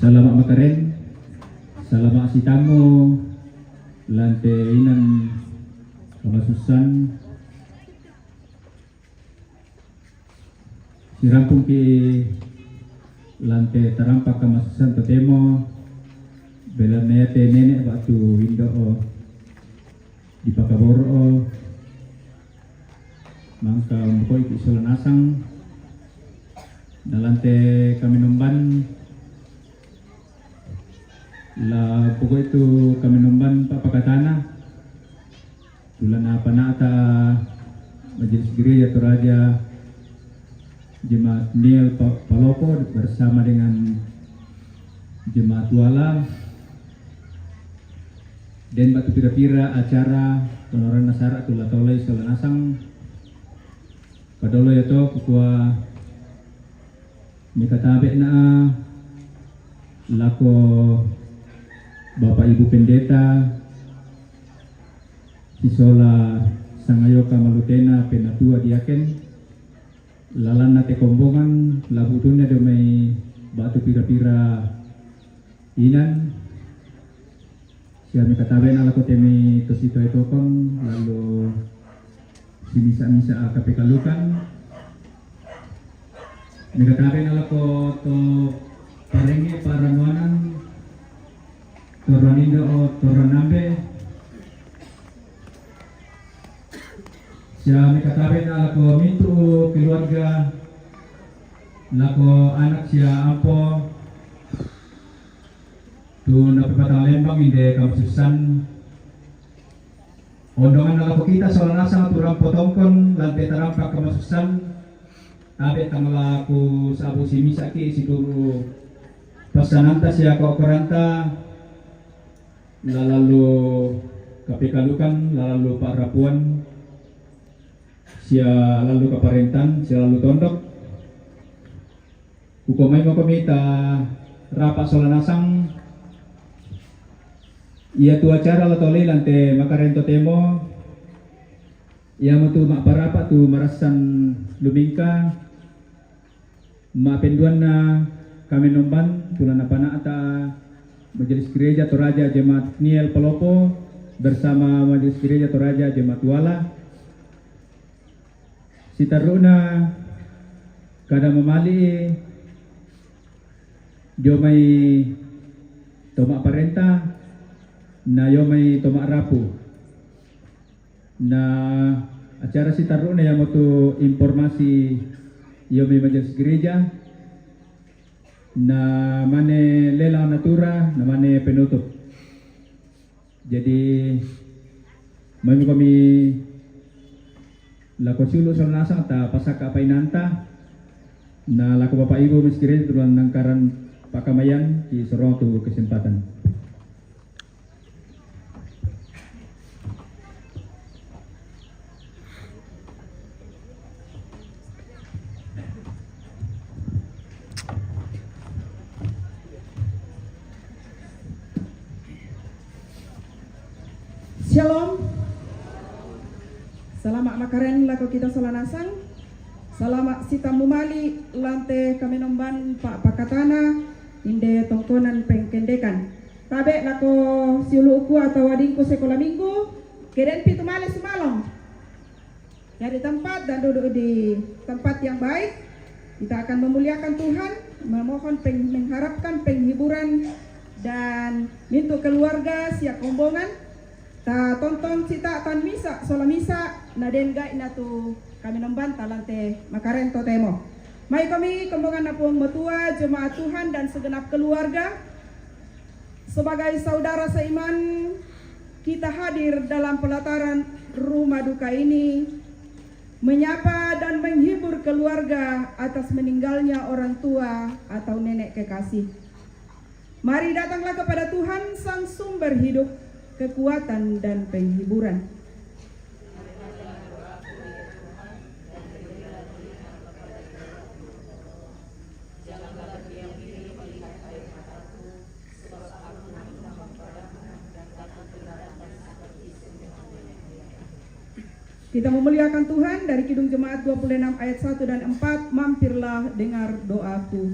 Salamat makaren, salamat si tamu, lantai inan kamasusan, si rampung ki lantai terampak kamasusan totemo, bela nete nenek waktu window di Pakaboro, mangka untuk ikut solan asang, na lantai kami numban. La pokok itu kami numban Pak Pakatana tulan apa nata Majelis Gereja Toraja Jemaat Niel Palopo bersama dengan Jemaat Wala dan batu pira-pira acara penoran nasara tula tolai solan asang padolo ya to kukua mikatabe na lako Bapak Ibu Pendeta Sisola Sangayoka Malutena Penatua Diaken Lalana te kombongan labutunnya domai batu pira-pira inan siami kataben ala kotemi tosito etokon lalu simisa-misa KPK lukan megataben ala ko to parenge paranuanan Toranindo o Toranambe siya may katabi na lako mintu keluarga lako anak siya ampo tu napipatang lembang hindi kamasusan ondongan na lako kita sa lanasang turang potongkon lantai tarampak kamasusan abe tamala ku sa abu simisaki situru pasananta siya ko koranta lalu kapikalukan lalu Pak Rapuan sia lalu kaparentan sia lalu tondok hukumai mo komita rapat solanasang ia tu acara latole lante makarento temo ia mutu mak parapa tu marasan lumingka ma penduan na kami nomban tulan apa ata Majelis Gereja Toraja Jemaat Niel Palopo bersama Majelis Gereja Toraja Jemaat Wala Sitaruna kada memali diomay tomak parenta na yomay tomak rapu na acara Sitaruna yang motu informasi yomay Majelis Gereja na mane lelang natura na mane penutup jadi kami lako siulo sa nasang ta pasaka painanta na lako Bapak Ibu miskirin turuan nangkaran pakamayan di sorong tu kesempatan. Shalom. Salamat makaren lako kita solanasang. Salamat sita mumali lante kami nomban Pak Pakatana inde tongkonan pengkendekan. Tabe lako siuluku atau wadingku sekolah minggu keren pitu mali semalong. Dari tempat dan duduk di tempat yang baik. Kita akan memuliakan Tuhan, memohon mengharapkan penghiburan dan minta keluarga siap rombongan. Ta tonton cita tan misa sola misa na denga ina tu kami nomban talante makaren to temo. Mai kami kembongan na pong matua jemaat Tuhan dan segenap keluarga sebagai saudara seiman kita hadir dalam pelataran rumah duka ini menyapa dan menghibur keluarga atas meninggalnya orang tua atau nenek kekasih. Mari datanglah kepada Tuhan sang sumber hidup, kekuatan dan penghiburan. Kita memuliakan Tuhan dari Kidung Jemaat 26 ayat 1 dan 4. Mampirlah dengar doaku.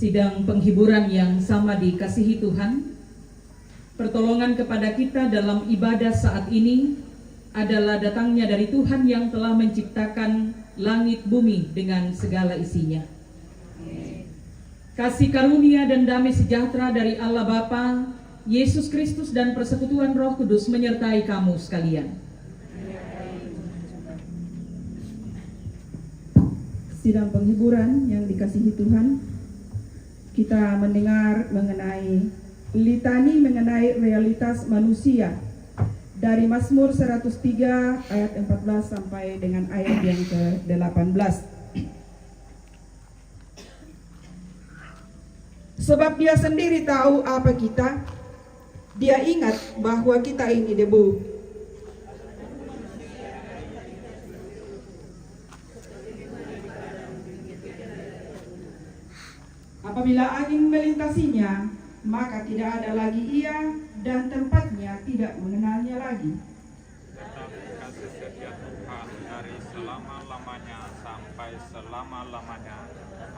sidang penghiburan yang sama dikasihi Tuhan. Pertolongan kepada kita dalam ibadah saat ini adalah datangnya dari Tuhan yang telah menciptakan langit bumi dengan segala isinya. Kasih karunia dan damai sejahtera dari Allah Bapa, Yesus Kristus dan persekutuan Roh Kudus menyertai kamu sekalian. Sidang penghiburan yang dikasihi Tuhan, kita mendengar mengenai litani mengenai realitas manusia dari Mazmur 103 ayat 14 sampai dengan ayat yang ke-18. Sebab dia sendiri tahu apa kita, dia ingat bahwa kita ini debu. Apabila angin melintasinya, maka tidak ada lagi ia dan tempatnya tidak mengenalnya lagi. Tetapi kasih setia Tuhan dari selama-lamanya sampai selama-lamanya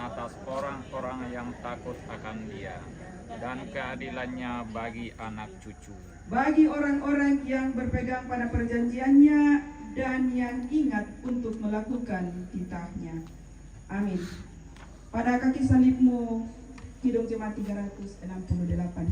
atas orang-orang yang takut akan Dia, dan keadilannya bagi anak cucu. Bagi orang-orang yang berpegang pada perjanjiannya dan yang ingat untuk melakukan titahnya. Amin. Pada kaki salibmu, Kidung Jemaat 368.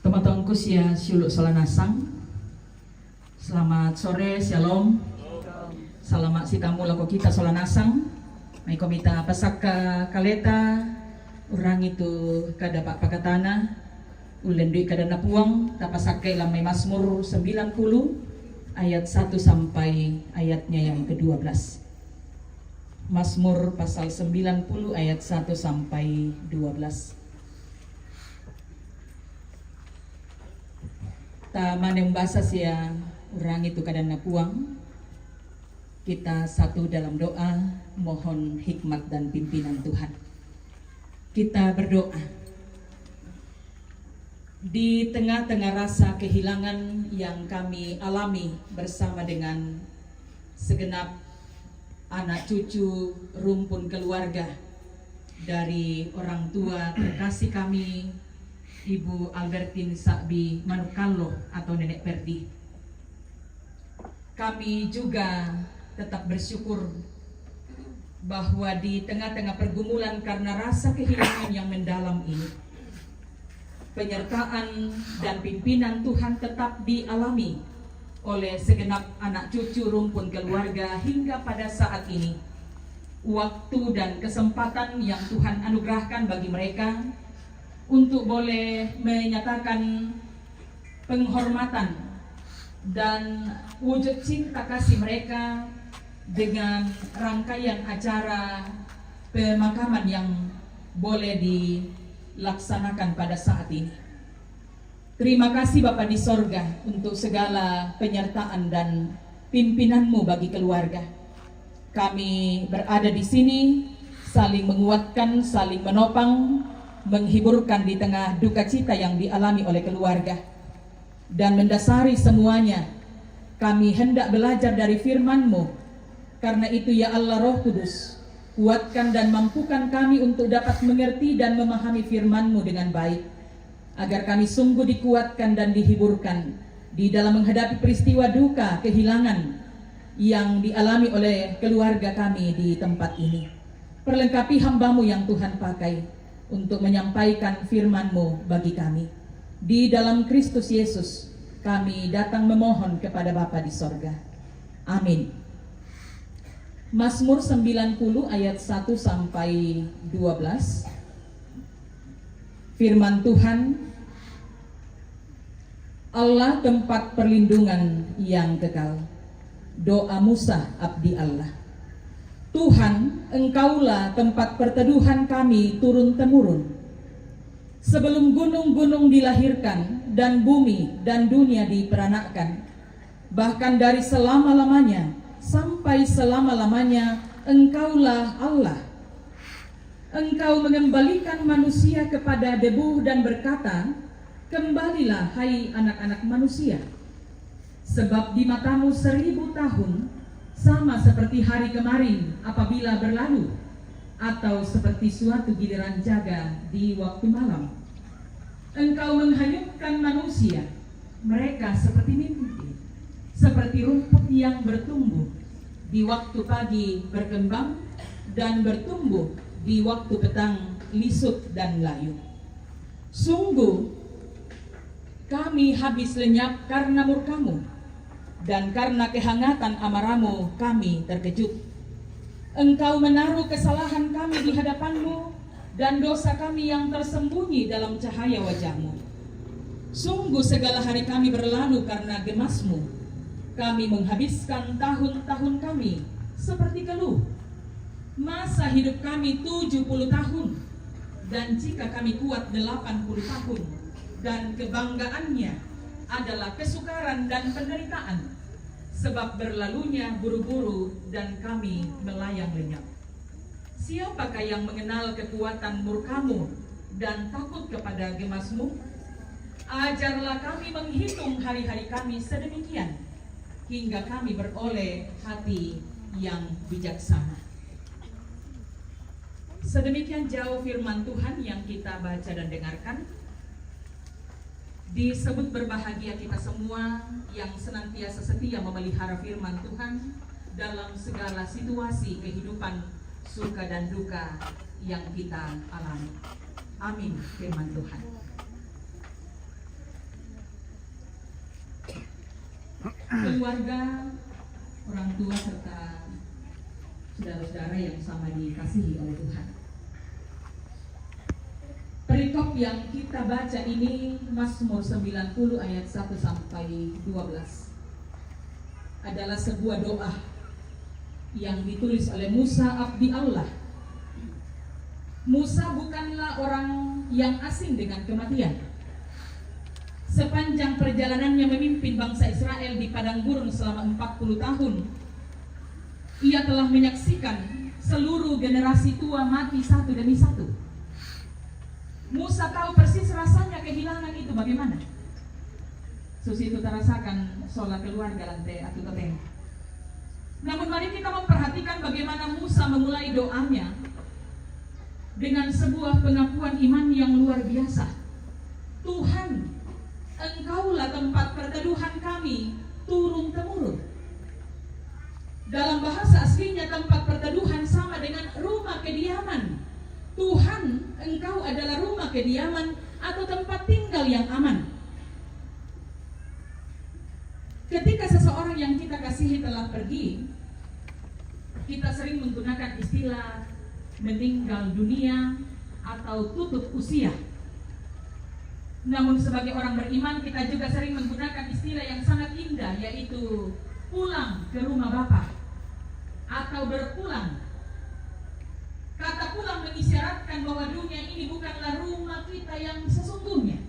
Teman-temanku sia Syuluk Solanasang. Selamat sore, Shalom. Salamat sitamu lako kita Solanasang. May komita pasaka kaleta, orang itu kada pak pakatana, Ulendui kadana puang tapasakai lamai Mazmur 90 ayat 1 sampai ayatnya yang ke-12. Mazmur pasal 90 ayat 1 sampai 12. Ta maneng bahasa sia orang itu kadana puang. Kita satu dalam doa mohon hikmat dan pimpinan Tuhan. Kita berdoa. Di tengah-tengah rasa kehilangan yang kami alami bersama dengan segenap anak cucu rumpun keluarga dari orang tua terkasih kami, Ibu Albertine Sakbi Manukalo atau Nenek Perdi. Kami juga tetap bersyukur bahwa di tengah-tengah pergumulan karena rasa kehilangan yang mendalam ini, penyertaan dan pimpinan Tuhan tetap dialami oleh segenap anak cucu rumpun keluarga hingga pada saat ini. Waktu dan kesempatan yang Tuhan anugerahkan bagi mereka untuk boleh menyatakan penghormatan dan wujud cinta kasih mereka dengan rangkaian acara pemakaman yang boleh dilaksanakan pada saat ini. Terima kasih Bapa di sorga untuk segala penyertaan dan pimpinanmu bagi keluarga. Kami berada di sini saling menguatkan, saling menopang, menghiburkan di tengah duka cita yang dialami oleh keluarga. Dan mendasari semuanya, kami hendak belajar dari firman-Mu. Karena itu ya Allah Roh Kudus, kuatkan dan mampukan kami untuk dapat mengerti dan memahami firman-Mu dengan baik, agar kami sungguh dikuatkan dan dihiburkan di dalam menghadapi peristiwa duka, kehilangan yang dialami oleh keluarga kami di tempat ini. Perlengkapi hamba-Mu yang Tuhan pakai untuk menyampaikan firman-Mu bagi kami. Di dalam Kristus Yesus, kami datang memohon kepada Bapa di sorga. Amin. Mazmur 90 ayat 1 sampai 12. Firman Tuhan, Allah tempat perlindungan yang kekal. Doa Musa abdi Allah. Tuhan, Engkaulah tempat perteduhan kami turun-temurun. Sebelum gunung-gunung dilahirkan dan bumi dan dunia diperanakkan, bahkan dari selama-lamanya sampai selama-lamanya, Engkaulah Allah. Engkau mengembalikan manusia kepada debu dan berkata, kembalilah hai anak-anak manusia. Sebab di matamu 1000 tahun sama seperti hari kemarin apabila berlalu, atau seperti suatu giliran jaga di waktu malam. Engkau menghanyutkan manusia, mereka seperti mimpi, seperti rumput yang bertumbuh di waktu pagi berkembang dan bertumbuh di waktu petang lisut dan layu. Sungguh kami habis lenyap karena murka-Mu, dan karena kehangatan amarah-Mu kami terkejut. Engkau menaruh kesalahan kami di hadapan-Mu dan dosa kami yang tersembunyi dalam cahaya wajah-Mu. Sungguh segala hari kami berlalu karena gemas-Mu. Kami menghabiskan tahun-tahun kami seperti keluh. Masa hidup kami 70 tahun, dan jika kami kuat 80 tahun, dan kebanggaannya adalah kesukaran dan penderitaan, sebab berlalunya buru-buru dan kami melayang lenyap. Siapakah yang mengenal kekuatan murka-Mu dan takut kepada gemas-Mu? Ajarlah kami menghitung hari-hari kami sedemikian, hingga kami beroleh hati yang bijaksana. Sedemikian jauh firman Tuhan yang kita baca dan dengarkan. Disebut berbahagia kita semua yang senantiasa setia memelihara firman Tuhan dalam segala situasi kehidupan suka dan duka yang kita alami. Amin. Firman Tuhan. Keluarga, orang tua serta saudara-saudara yang sama dikasihi oleh Tuhan. Perikop yang kita baca ini Mazmur 90 ayat 1 sampai 12 adalah sebuah doa yang ditulis oleh Musa abdi Allah. Musa bukanlah orang yang asing dengan kematian. Sepanjang perjalanannya memimpin bangsa Israel di padang gurun selama 40 tahun, ia telah menyaksikan seluruh generasi tua mati satu demi satu. Musa tahu persis rasanya kehilangan itu bagaimana. Susi itu terasakan sholat keluarga lantai atau teteh. Namun mari kita memperhatikan bagaimana Musa memulai doanya dengan sebuah pengakuan iman yang luar biasa. Tuhan, Engkaulah tempat perteduhan kami turun-temurun. Dalam bahasa aslinya tempat perteduhan sama dengan rumah kediaman. Tuhan, Engkau adalah rumah kediaman atau tempat tinggal yang aman. Ketika seseorang yang kita kasihi telah pergi, kita sering menggunakan istilah meninggal dunia atau tutup usia. Namun sebagai orang beriman, kita juga sering menggunakan istilah yang sangat indah, yaitu pulang ke rumah Bapa atau berpulang. Kata pulang mengisyaratkan bahwa dunia ini bukanlah rumah kita yang sesungguhnya.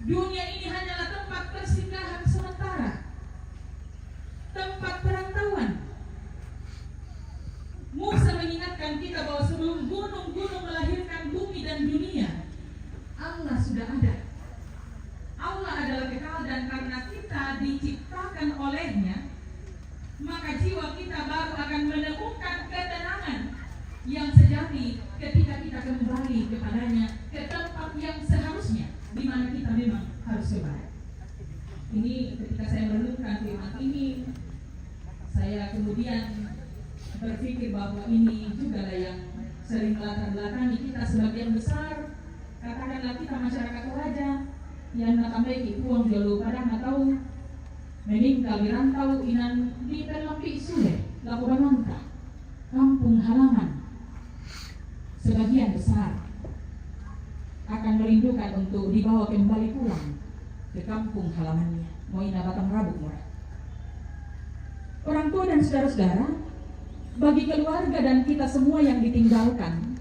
Dunia ini hanyalah tempat persinggahan sementara, tempat perantauan. Musa mengingatkan kita bahwa sebelum gunung-gunung melahirkan bumi dan dunia, Allah sudah ada. Allah adalah kekal, dan karena kita diciptakan olehnya, maka jiwa kita baru akan menemukan ketenangan yang sejati ketika kita kembali kepadanya, ke tempat yang seharusnya, di mana kita memang harus kembali. Ini ketika saya merenungkan firman ini, saya kemudian berpikir bahwa ini juga lah yang sering melatar belakangi kita sebagian besar. Katakanlah kita masyarakat Toraja yang nakameki uang jolo padang atau meninggal di rantau inan di Pelampi Sule, Labuananta, kampung halaman. Sebagian besar akan merindukan untuk dibawa kembali pulang ke kampung halamannya, Moina Batang Rabuk Murah. Orang tua dan saudara-saudara, bagi keluarga dan kita semua yang ditinggalkan,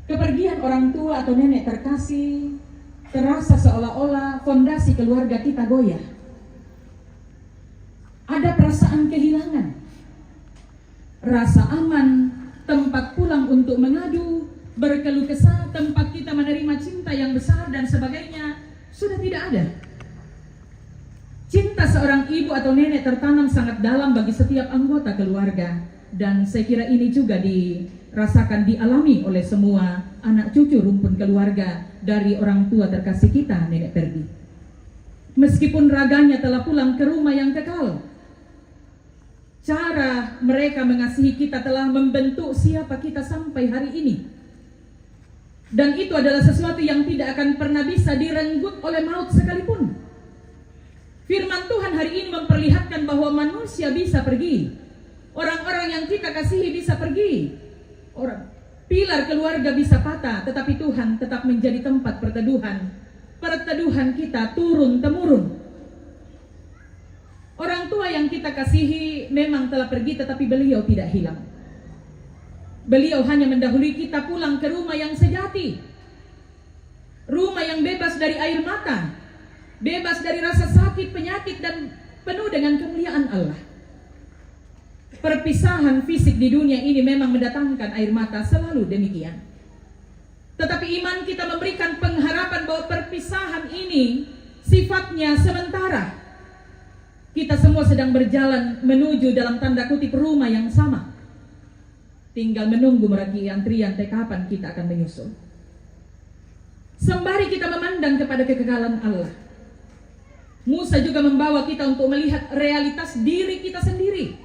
kepergian orang tua atau nenek terkasih terasa seolah-olah fondasi keluarga kita goyah. Ada perasaan kehilangan, rasa aman, tempat pulang untuk mengadu, berkeluh kesah, tempat kita menerima cinta yang besar dan sebagainya, sudah tidak ada. Cinta seorang ibu atau nenek tertanam sangat dalam bagi setiap anggota keluarga, dan saya kira ini juga dirasakan, dialami oleh semua anak cucu rumpun keluarga dari orang tua terkasih kita, nenek pergi. Meskipun raganya telah pulang ke rumah yang kekal, cara mereka mengasihi kita telah membentuk siapa kita sampai hari ini. Dan itu adalah sesuatu yang tidak akan pernah bisa direnggut oleh maut sekalipun. Firman Tuhan hari ini memperlihatkan bahwa manusia bisa pergi, orang-orang yang kita kasihi bisa pergi, pilar keluarga bisa patah, tetapi Tuhan tetap menjadi tempat perteduhan kita turun-temurun. Orang tua yang kita kasihi memang telah pergi, tetapi beliau tidak hilang. Beliau hanya mendahului kita pulang ke rumah yang sejati, rumah yang bebas dari air mata, bebas dari rasa sakit, penyakit, dan penuh dengan kemuliaan Allah. Perpisahan fisik di dunia ini memang mendatangkan air mata, selalu demikian. Tetapi iman kita memberikan pengharapan bahwa perpisahan ini sifatnya sementara. Kita semua sedang berjalan menuju dalam tanda kutip rumah yang sama. Tinggal menunggu meragi antrian kapan kita akan menyusul. Sembari kita memandang kepada kekekalan Allah, Musa juga membawa kita untuk melihat realitas diri kita sendiri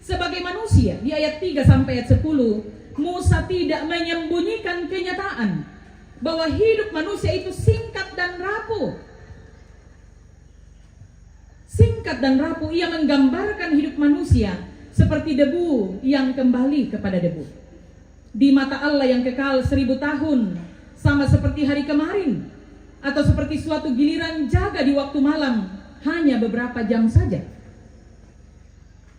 sebagai manusia. Di ayat 3 sampai ayat 10, Musa tidak menyembunyikan kenyataan bahwa hidup manusia itu singkat dan rapuh. Singkat dan rapuh, ia menggambarkan hidup manusia seperti debu yang kembali kepada debu. di mata Allah yang kekal 1000 tahun sama seperti hari kemarin, atau seperti suatu giliran jaga di waktu malam hanya beberapa jam saja.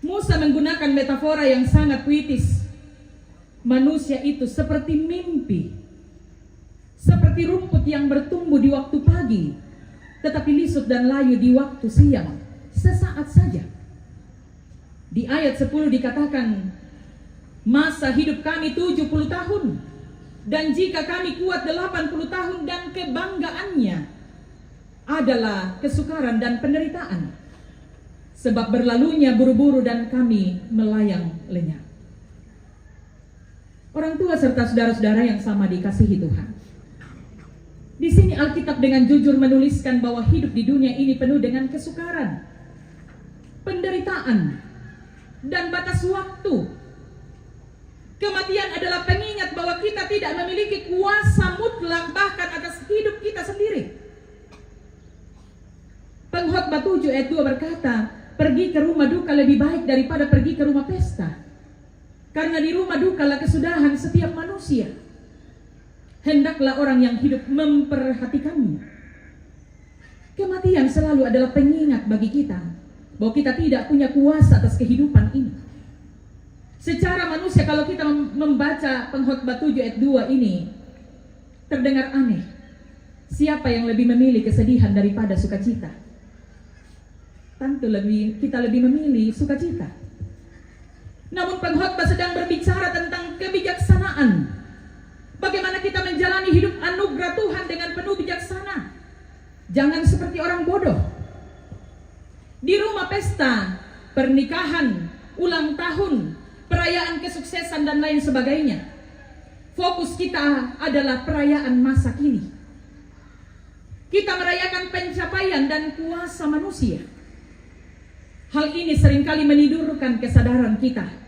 Musa menggunakan metafora yang sangat puitis. Manusia itu seperti mimpi, seperti rumput yang bertumbuh di waktu pagi, tetapi lisut dan layu di waktu siang, sesaat saja. Di ayat 10 dikatakan, masa hidup kami 70 tahun, dan jika kami kuat 80 tahun, dan kebanggaannya adalah kesukaran dan penderitaan, sebab berlalunya buru-buru dan kami melayang lenyap. Orang tua serta saudara-saudara yang sama dikasihi Tuhan, di sini Alkitab dengan jujur menuliskan bahwa hidup di dunia ini penuh dengan kesukaran, penderitaan, dan batas waktu. Kematian adalah pengingat bahwa kita tidak memiliki kuasa mutlak bahkan atas hidup kita sendiri. Pengkhotbah 7 ayat 2 berkata, pergi ke rumah duka lebih baik daripada pergi ke rumah pesta. Karena di rumah duka lah kesudahan setiap manusia. Hendaklah orang yang hidup memperhatikannya. Kematian selalu adalah pengingat bagi kita bahwa kita tidak punya kuasa atas kehidupan ini. Secara manusia kalau kita membaca Pengkhotbah 7 ayat 2 ini terdengar aneh. Siapa yang lebih memilih kesedihan daripada sukacita? Tentu kita lebih memilih sukacita. Namun pengkhotbah sedang berbicara tentang kebijaksanaan. Bagaimana kita menjalani hidup anugerah Tuhan dengan penuh bijaksana. Jangan seperti orang bodoh. Di rumah pesta, pernikahan, ulang tahun, perayaan kesuksesan dan lain sebagainya, fokus kita adalah perayaan masa kini. Kita merayakan pencapaian dan kuasa manusia. Hal ini seringkali menidurkan kesadaran kita.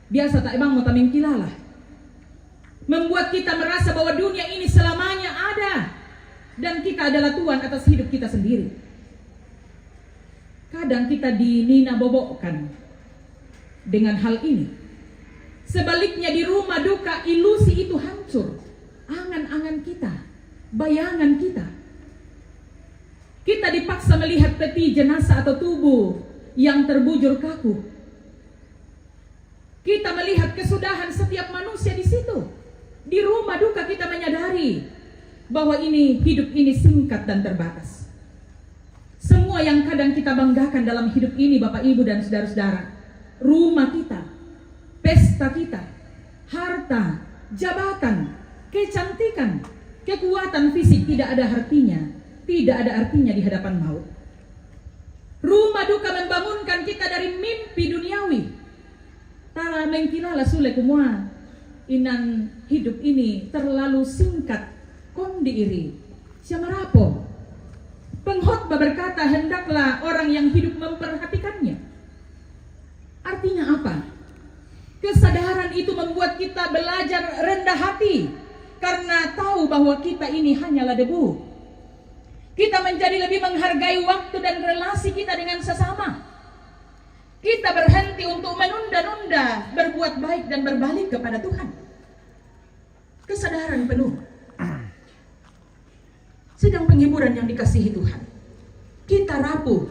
Biasa tak emang mau taming kilalah. Membuat kita merasa bahwa dunia ini selamanya ada dan kita adalah Tuhan atas hidup kita sendiri. Kadang kita dinina-bobokkan dengan hal ini. Sebaliknya di rumah duka ilusi itu hancur. Angan-angan kita, bayangan kita. Kita dipaksa melihat peti jenazah atau tubuh yang terbujur kaku. Kita melihat kesudahan setiap manusia di situ. Di rumah duka kita menyadari bahwa hidup ini singkat dan terbatas. Semua yang kadang kita banggakan dalam hidup ini, Bapak, Ibu, dan saudara-saudara, rumah kita, pesta kita, harta, jabatan, kecantikan, kekuatan fisik tidak ada artinya di hadapan maut. Rumah duka membangunkan kita dari mimpi duniawi. Tara mengkilala sule kumua inan hidup ini terlalu singkat kon diiri siamarapo. Pengkhotbah berkata hendaklah orang yang hidup memperhatikannya. Artinya apa? Kesadaran itu membuat kita belajar rendah hati karena tahu bahwa kita ini hanyalah debu. Kita menjadi lebih menghargai waktu dan relasi kita dengan sesama. Kita berhenti untuk menunda-nunda berbuat baik dan berbalik kepada Tuhan. Kesadaran penuh. Sedang penghiburan yang dikasihi Tuhan. Kita rapuh.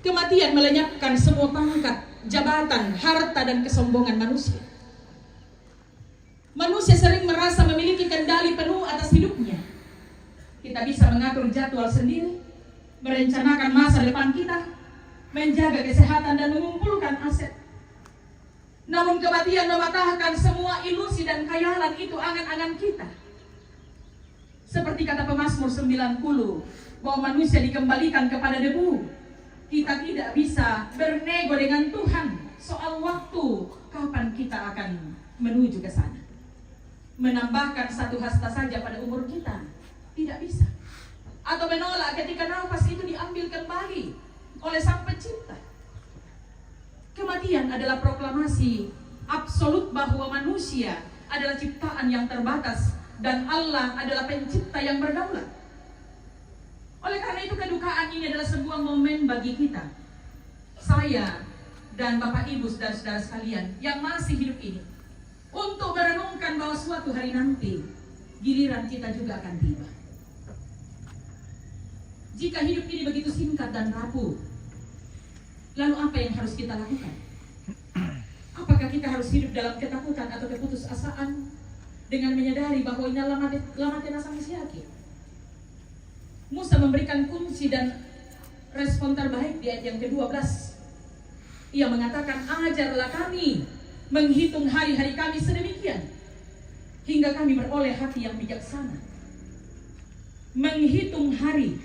Kematian melenyapkan semua pangkat, jabatan, harta, dan kesombongan manusia. Manusia sering merasa memiliki kendali penuh atas hidupnya. Kita bisa mengatur jadwal sendiri, merencanakan masa depan kita, menjaga kesehatan dan mengumpulkan aset. Namun kematian mematahkan semua ilusi dan khayalan itu, angan-angan kita. Seperti kata Pemazmur 90, bahwa manusia dikembalikan kepada debu. Kita tidak bisa bernego dengan Tuhan soal waktu kapan kita akan menuju ke sana. Menambahkan 1 hasta saja pada umur kita, tidak bisa. Atau menolak ketika nafas itu diambil kembali oleh Sang Pencipta. Kematian adalah proklamasi absolut bahwa manusia adalah ciptaan yang terbatas dan Allah adalah pencipta yang berdaulat. Oleh karena itu kedukaan ini adalah sebuah momen bagi kita, saya dan Bapak Ibu saudara-saudara sekalian yang masih hidup ini, untuk merenungkan bahwa suatu hari nanti giliran kita juga akan tiba. Jika hidup ini begitu singkat dan rapuh, lalu apa yang harus kita lakukan? Apakah kita harus hidup dalam ketakutan atau keputusasaan dengan menyadari bahwa ini lamatena sang siaki? Musa memberikan kunci dan respon terbaik di ayat yang ke-12. Ia mengatakan, ajarlah kami menghitung hari-hari kami sedemikian hingga kami beroleh hati yang bijaksana. Menghitung hari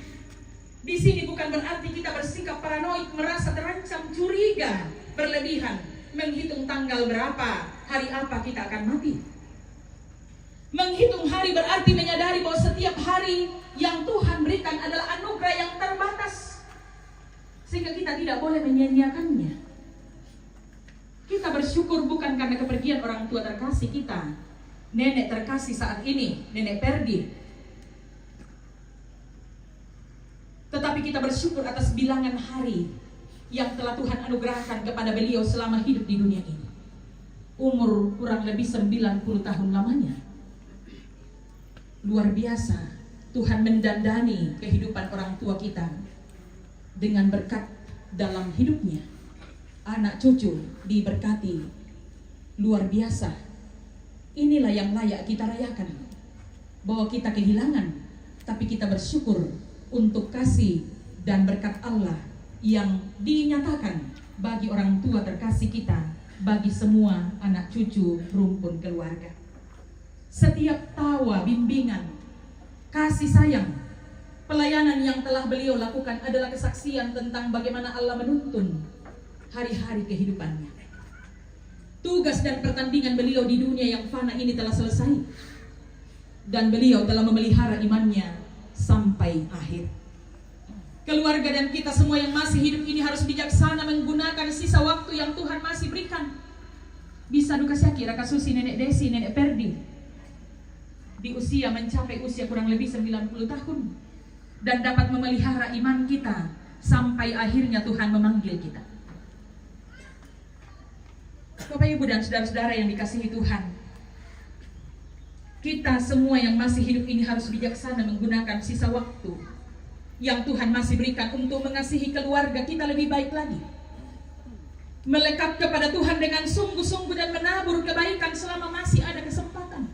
di sini bukan berarti kita bersikap paranoid, merasa terancam, curiga, berlebihan, menghitung tanggal berapa, hari apa kita akan mati. Menghitung hari berarti menyadari bahwa setiap hari yang Tuhan berikan adalah anugerah yang terbatas, sehingga kita tidak boleh menyia-nyiakannya. Kita bersyukur bukan karena kepergian orang tua terkasih kita, nenek terkasih saat ini, nenek Perdi, tetapi kita bersyukur atas bilangan hari yang telah Tuhan anugerahkan kepada beliau selama hidup di dunia ini. Umur kurang lebih 90 tahun lamanya. Luar biasa, Tuhan mendandani kehidupan orang tua kita dengan berkat dalam hidupnya. Anak cucu diberkati luar biasa. Inilah yang layak kita rayakan, bahwa kita kehilangan, tapi kita bersyukur untuk kasih dan berkat Allah yang dinyatakan bagi orang tua terkasih kita, bagi semua anak cucu rumpun keluarga. Setiap tawa, bimbingan, kasih sayang, pelayanan yang telah beliau lakukan adalah kesaksian tentang bagaimana Allah menuntun hari-hari kehidupannya. Tugas dan pertandingan beliau di dunia yang fana ini telah selesai, dan beliau telah memelihara imannya sampai akhir. Keluarga dan kita semua yang masih hidup ini harus bijaksana menggunakan sisa waktu yang Tuhan masih berikan. Bisa duka syaki Raka Susi, Nenek Desi, Nenek Perdi di usia mencapai usia kurang lebih 90 tahun dan dapat memelihara iman kita sampai akhirnya Tuhan memanggil kita. Bapak Ibu dan saudara-saudara yang dikasihi Tuhan, kita semua yang masih hidup ini harus bijaksana menggunakan sisa waktu yang Tuhan masih berikan untuk mengasihi keluarga kita lebih baik lagi, melekat kepada Tuhan dengan sungguh-sungguh dan menabur kebaikan selama masih ada kesempatan.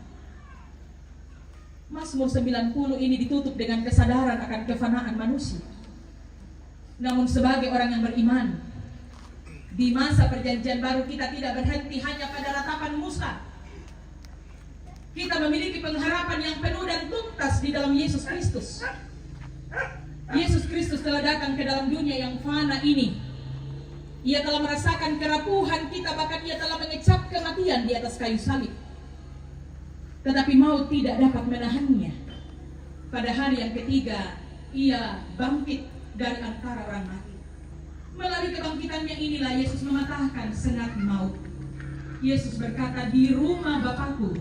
Mazmur 90 ini ditutup dengan kesadaran akan kefanaan manusia. Namun sebagai orang yang beriman, di masa perjanjian baru kita tidak berhenti hanya pada ratapan Musa. Kita memiliki pengharapan yang penuh dan tuntas di dalam Yesus Kristus. Yesus Kristus telah datang ke dalam dunia yang fana ini. Ia telah merasakan kerapuhan kita, bahkan ia telah mengecap kematian di atas kayu salib. Tetapi maut tidak dapat menahannya. Pada hari yang ketiga, ia bangkit dari antara orang mati. Melalui kebangkitannya inilah Yesus mematahkan sengat maut. Yesus berkata, di rumah Bapakku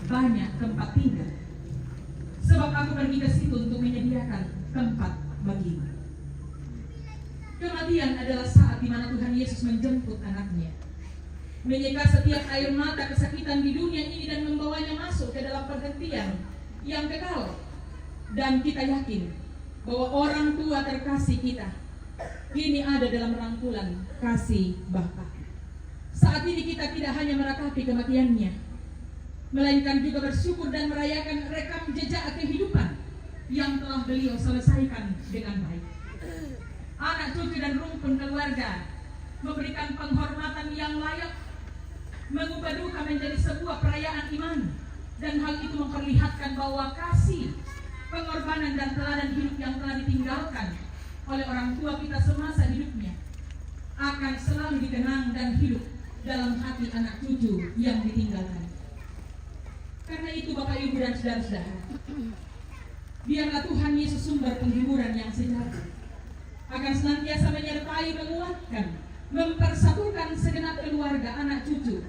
banyak tempat tinggal, sebab aku pergi ke situ untuk menyediakan tempat bagimu. Kematian adalah saat di mana Tuhan Yesus menjemput anaknya, menyeka setiap air mata kesakitan di dunia ini dan membawanya masuk ke dalam perhentian yang kekal. Dan kita yakin bahwa orang tua terkasih kita ini ada dalam rangkulan kasih Bapa. Saat ini kita tidak hanya meratapi kematiannya, melainkan juga bersyukur dan merayakan rekam jejak kehidupan yang telah beliau selesaikan dengan baik. Anak cucu dan rumpun keluarga memberikan penghormatan yang layak, mengubah duka menjadi sebuah perayaan iman, dan hal itu memperlihatkan bahwa kasih, pengorbanan dan teladan hidup yang telah ditinggalkan oleh orang tua kita semasa hidupnya akan selalu dikenang dan hidup dalam hati anak cucu yang ditinggalkan. Karena itu Bapak Ibu dan saudara-saudara, biarlah Tuhan Yesus sumber penghiburan yang sejati akan senantiasa menyertai, menguatkan, mempersatukan segenap keluarga, anak cucu,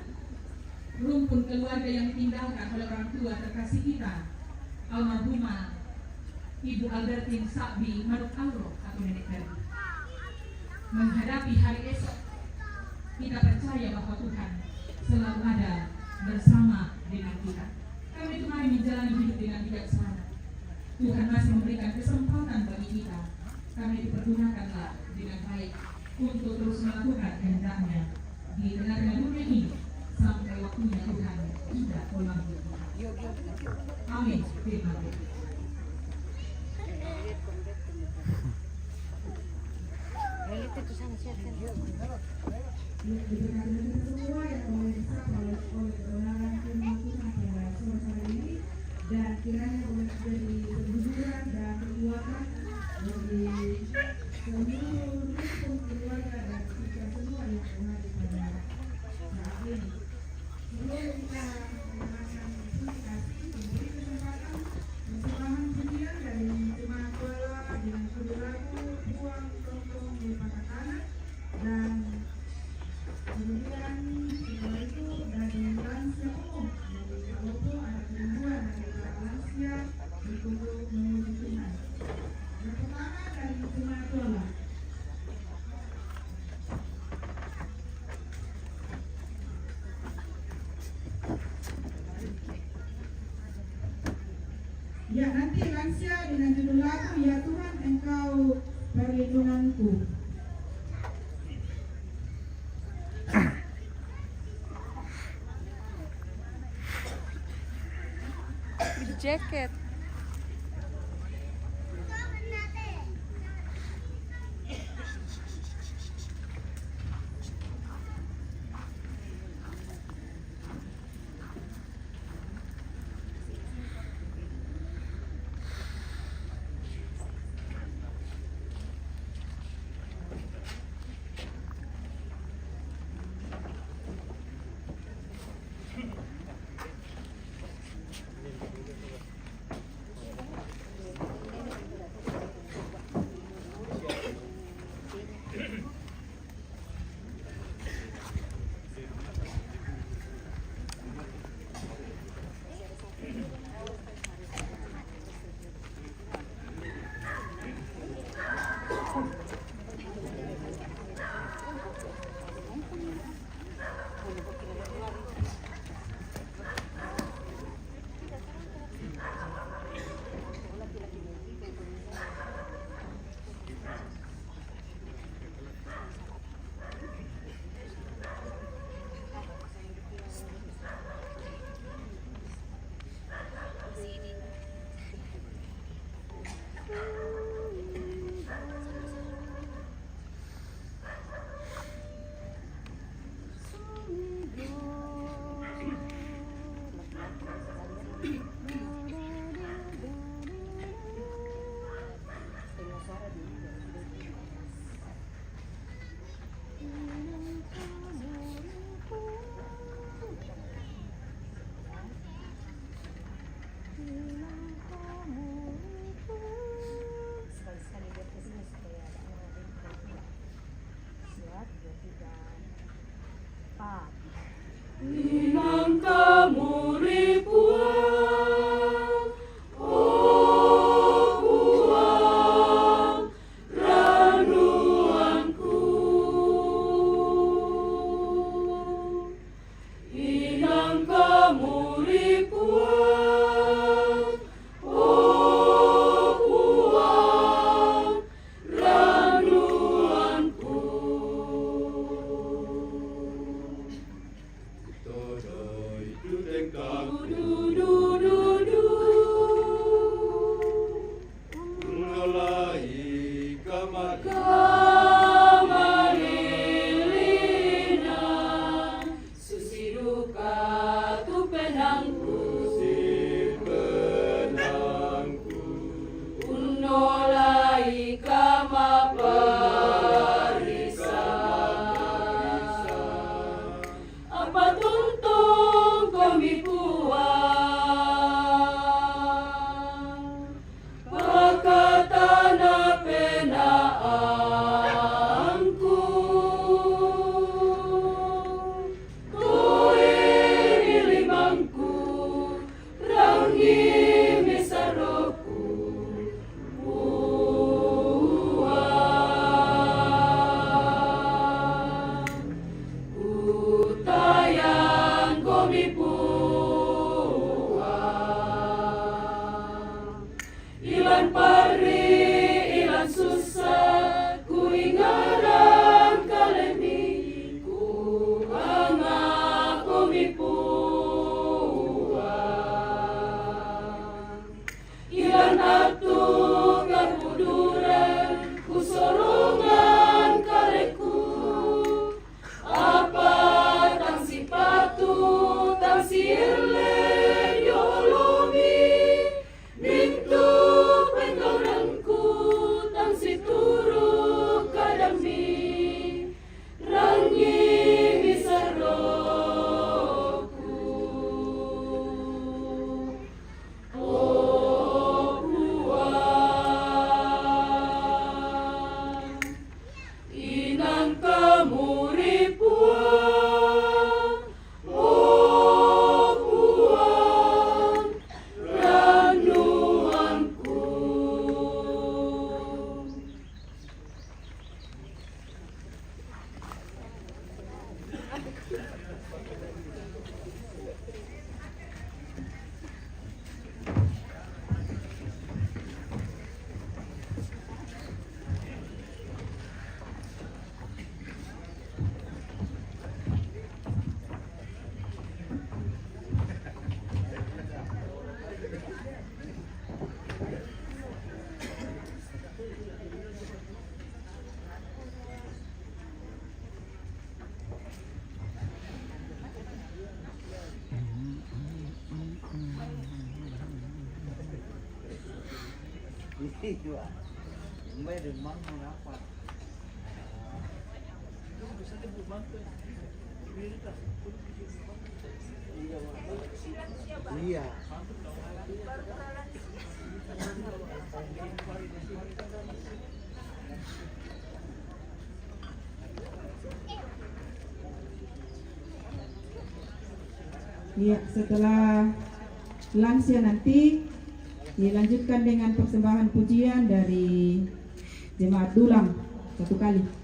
rumpun keluarga yang ditinggalkan oleh orang tua terkasih kita, almarhumah Ibu Albertine Sakbi Maruk Alro atau Nenek Perdi. Menghadapi hari esok, kita percaya bahwa Tuhan selalu ada bersama dengan kita. Kami itu mari menjalani hidup dengan bijaksana. Tuhan masih memberikan kesempatan bagi kita. Kami dipergunakanlah dengan baik untuk terus melakukan kehendak-Nya di tengah-tengah dunia ini sampai waktunya Tuhan tidak pulang. Amin. Firman Tuhan. Diberkati kita semua yang boleh disapa oleh kebenaran firman Tuhan pada sore hari ini, dan kiranya boleh menjadi perlindungan dan kekuatan bagi seluruh rukun keluarga dan kita semua yang berada pada saat ini. Sebelum kita mendengarkan kasih, memberi kesempatan persembahan pujian dari jemaat Kuala dengan judul lagu Buang Tongtong di Pakatana, dan kemudian setelah itu dari lansia umum, dari Kalopo ada kerinduan dari para lansia berkumpul memuji Tuhan. Yang pertama dari jemaat Kuala. Ya, nanti lansia dengan judul lagu Ya Tuhan Engkau Perlindunganku. Jacket. Inang kamu ribuan, oh buang ranuanku. Inang kamu ribuan, Iya. Ya, setelah lansia nanti dilanjutkan dengan persembahan pujian dari jemaat Dulang satu kali.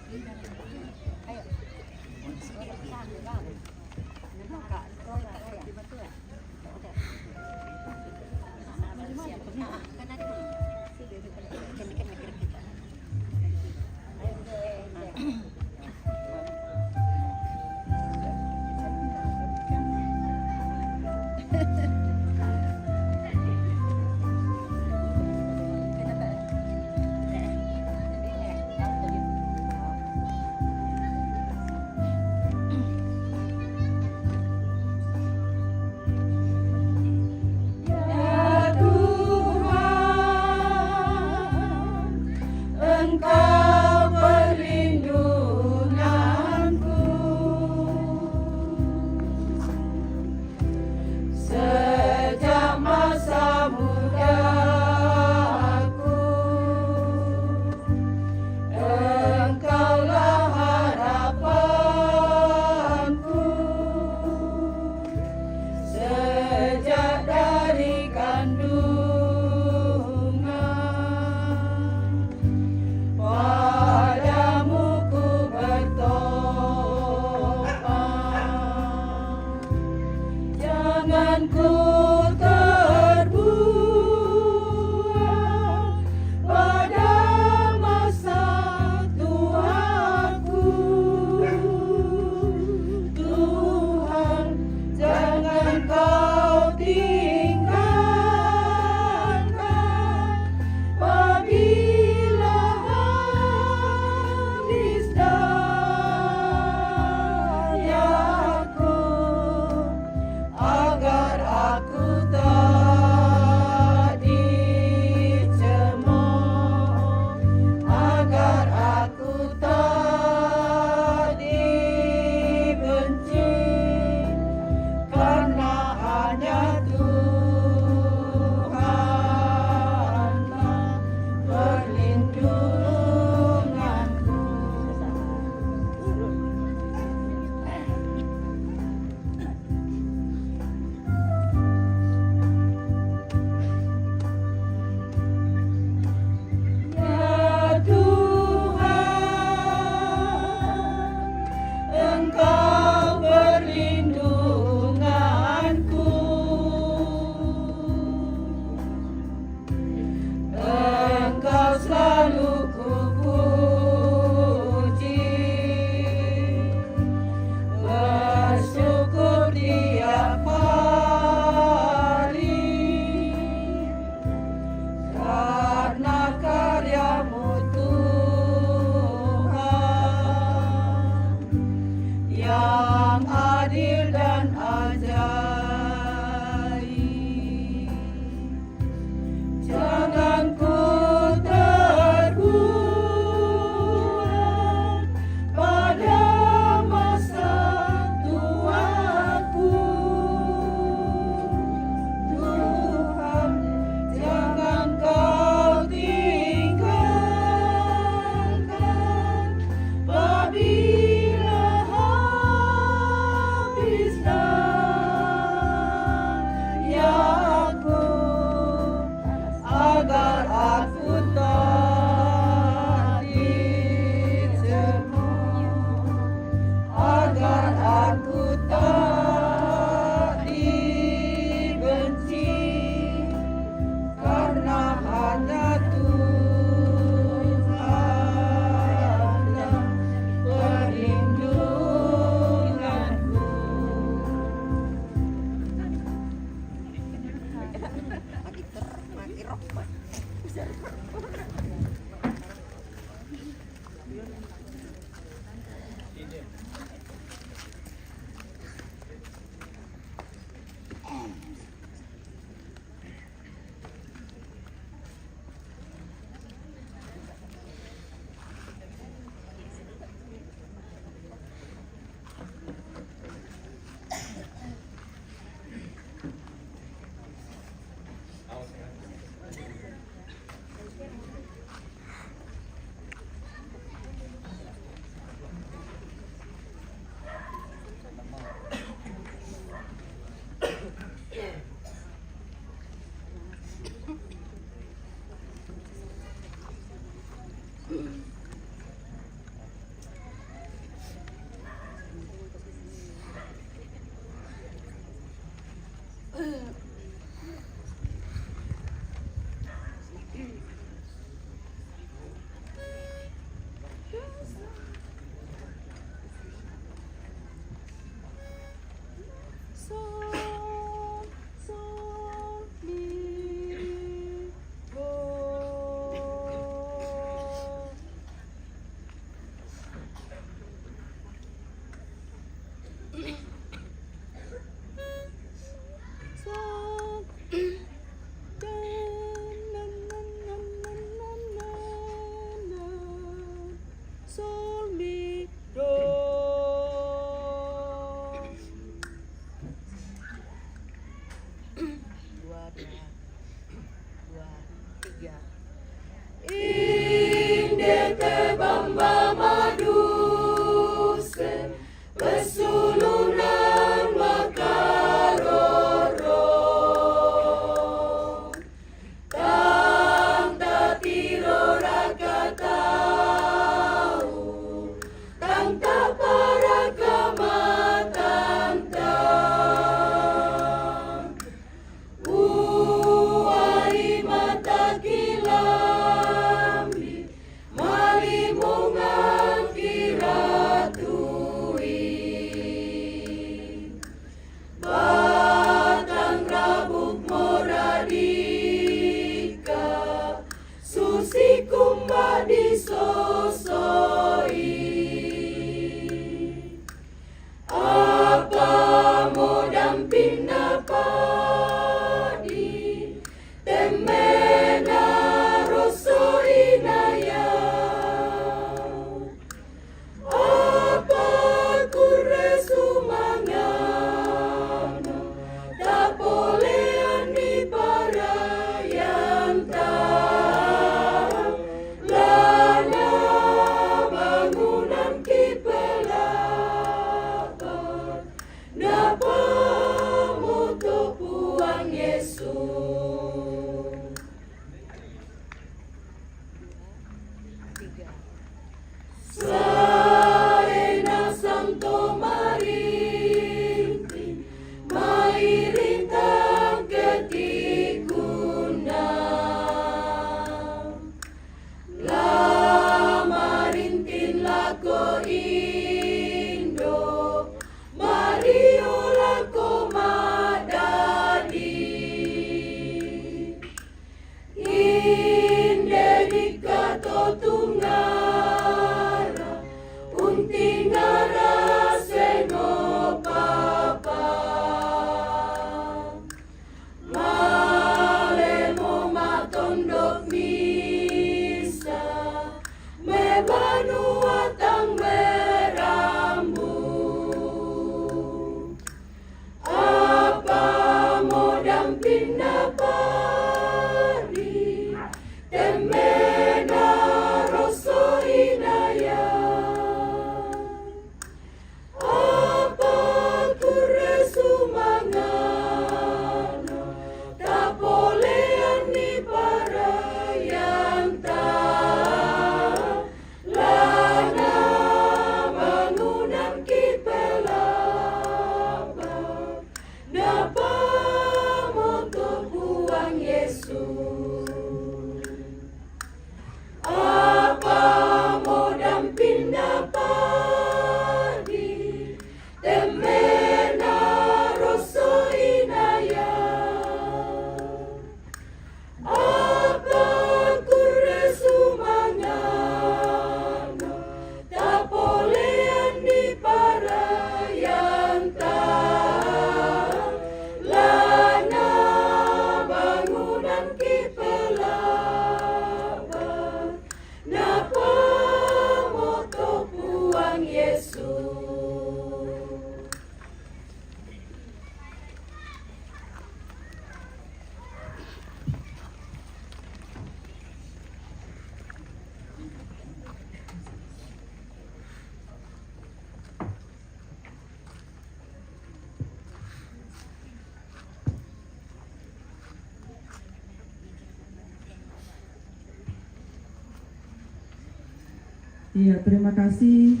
Iya, terima kasih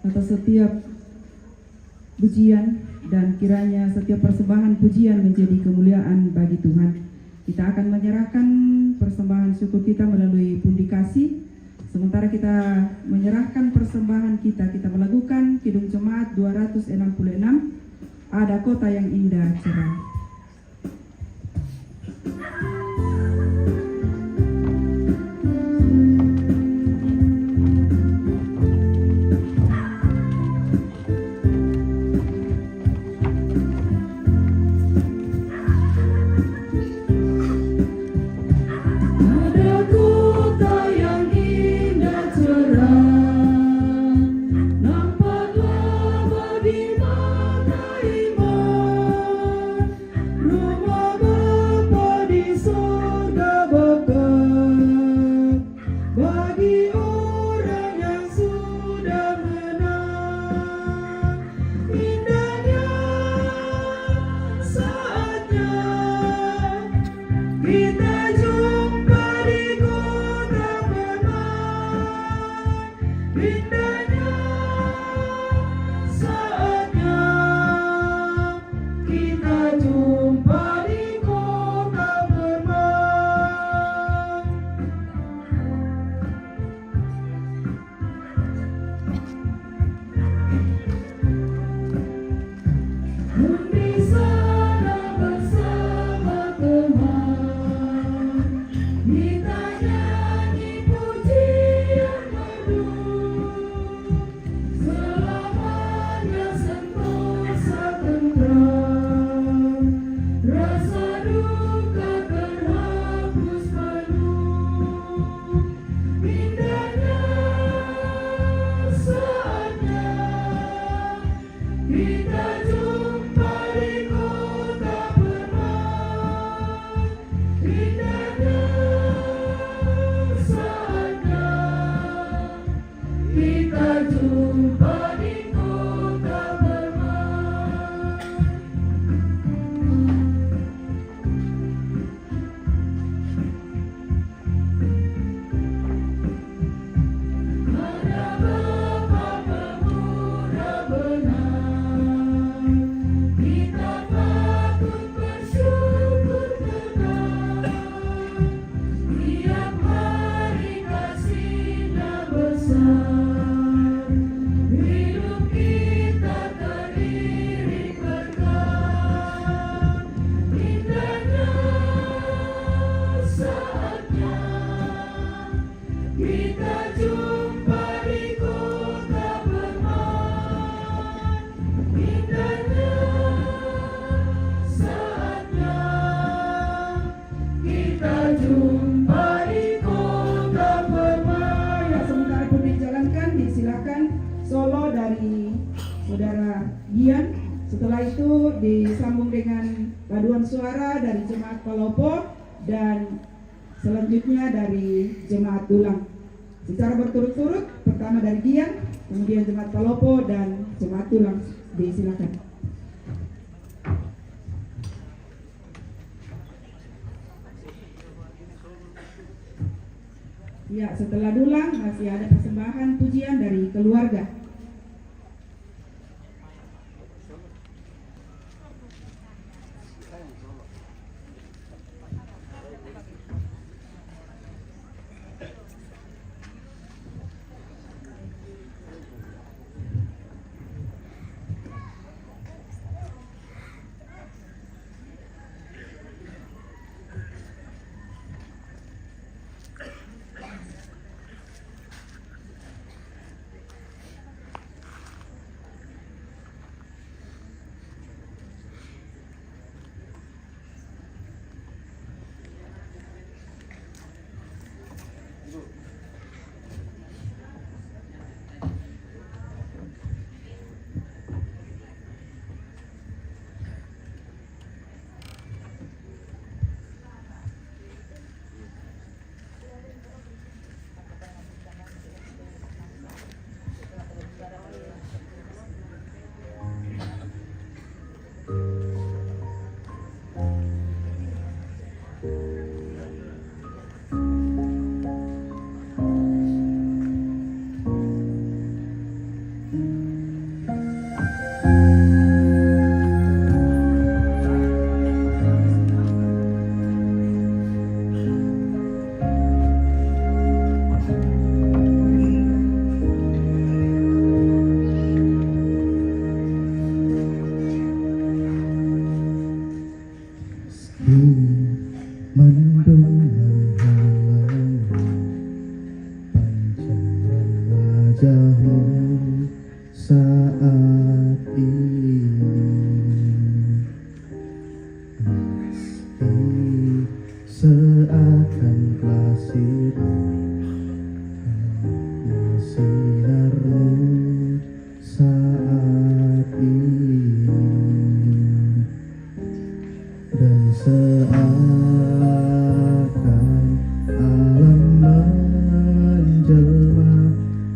atas setiap pujian dan kiranya setiap persembahan pujian menjadi kemuliaan bagi Tuhan. Kita akan menyerahkan persembahan syukur kita melalui pundi kasih. Sementara kita menyerahkan persembahan kita melakukan Kidung Jemaat 266, Ada Kota yang Indah Cerah. Solo dari Saudara Gian. Setelah itu disambung dengan paduan suara dari Jemaat Palopo dan selanjutnya dari Jemaat Dulang. Secara berturut-turut, pertama dari Gian, kemudian Jemaat Palopo dan Jemaat Dulang. Disilakan. Ya, setelah Dulang masih ada persembahan pujian dari keluarga. wajahmu saat ini, meski seakan klasik sinarmu saat ini, dan seakan alam menjelma,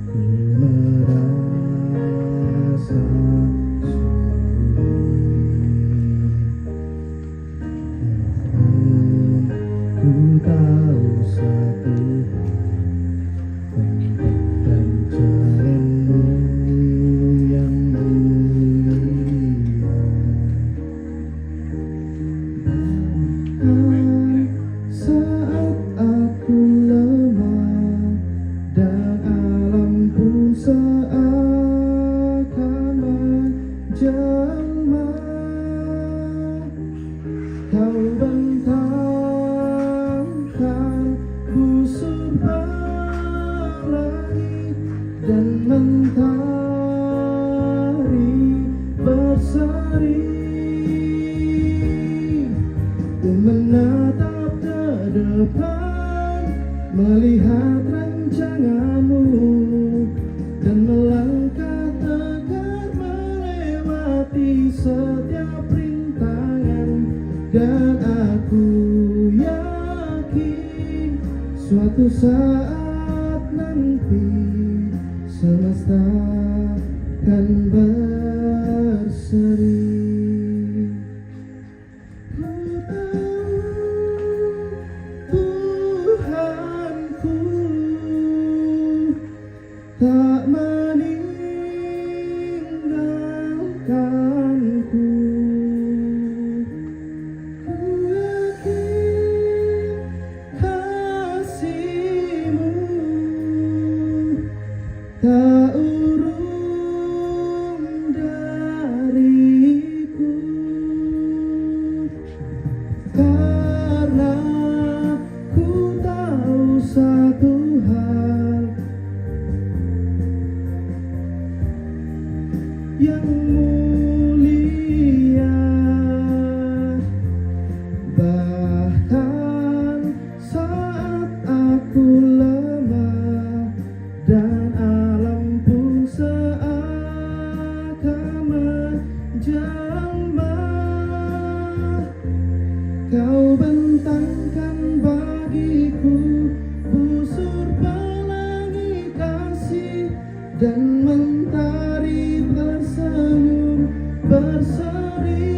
ku merasa sulit. Ku tahu satu tempat dan jalanmu yang mulia, bahkan saat aku lemah dan alam pun seakan menjelma, kau bentangkan busur pelangi dan mentari berseri. Ku menatap ke depan, melihat rancanganmu, dan melangkah tegar melewati setiap rintangan. Dan aku yakin suatu saat nanti semesta akan berseri. Ku tahu Tuhanku tak meninggalkanku. Ku yakin kasih-Mu tak urung dariku, karena ku tahu satu hal yang mulia, bahkan saat aku lemah dan alam pun seakan menjelma, kau bentangkan bagiku busur pelangi kasih, dan mentari tersenyum berseri.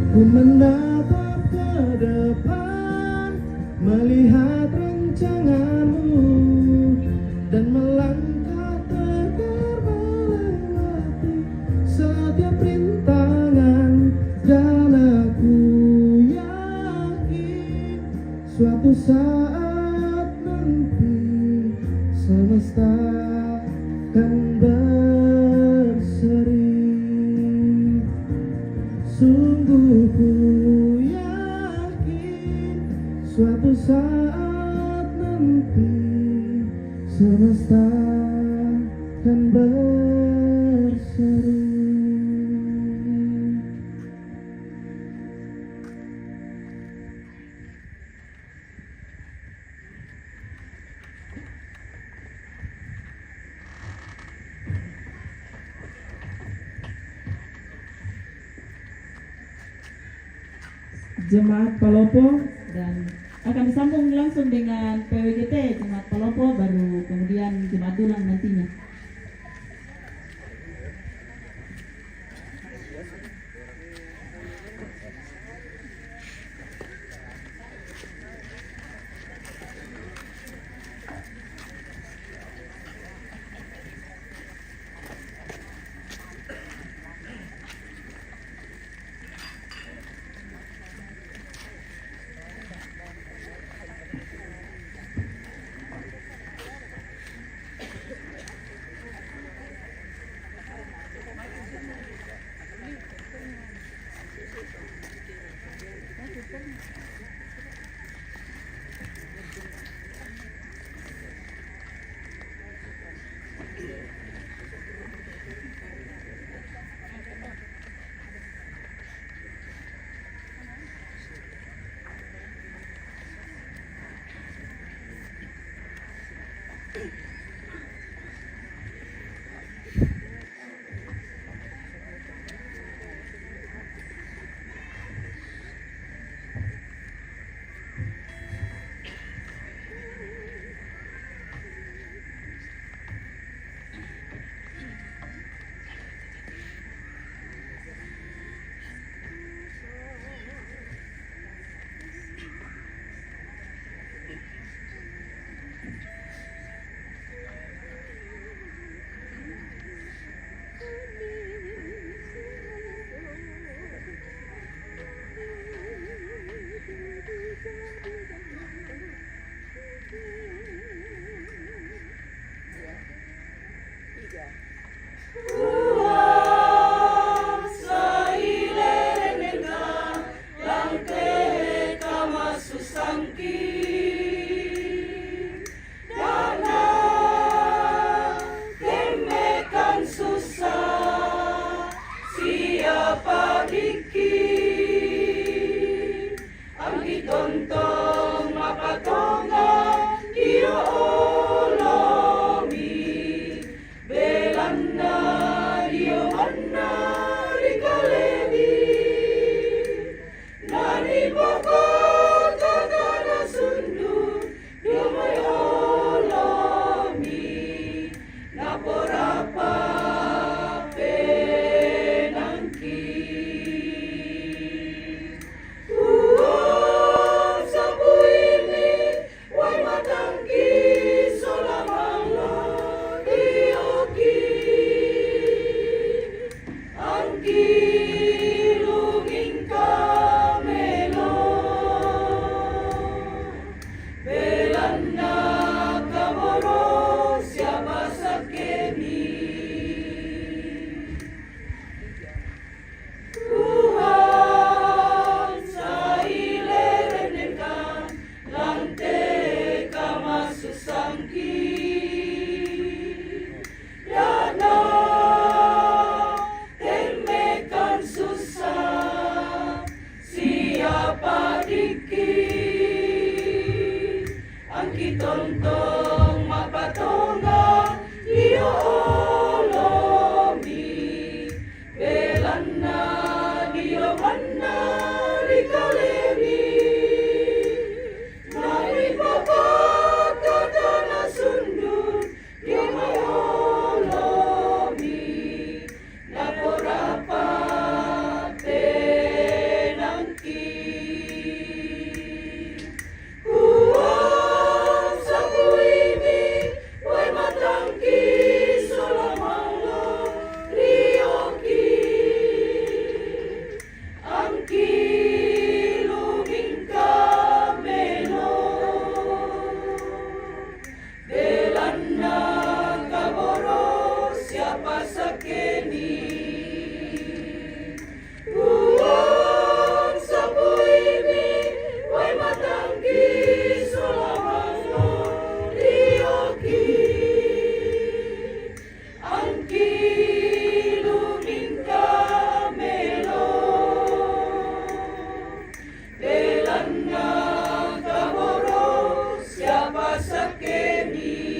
Ku menatap ke depan, melihat rancanganmu, dan melangkah tegar melewati setiap rintangan. Dan aku yakin suatu saat nanti semesta akan berseri. Sungguh ku yakin suatu saat nanti semesta akan berseri. Jemaat Palopo, dan akan disambung langsung dengan PWGT Jemaat Palopo, baru kemudian Jemaat Dulang nantinya. Siapa sakemi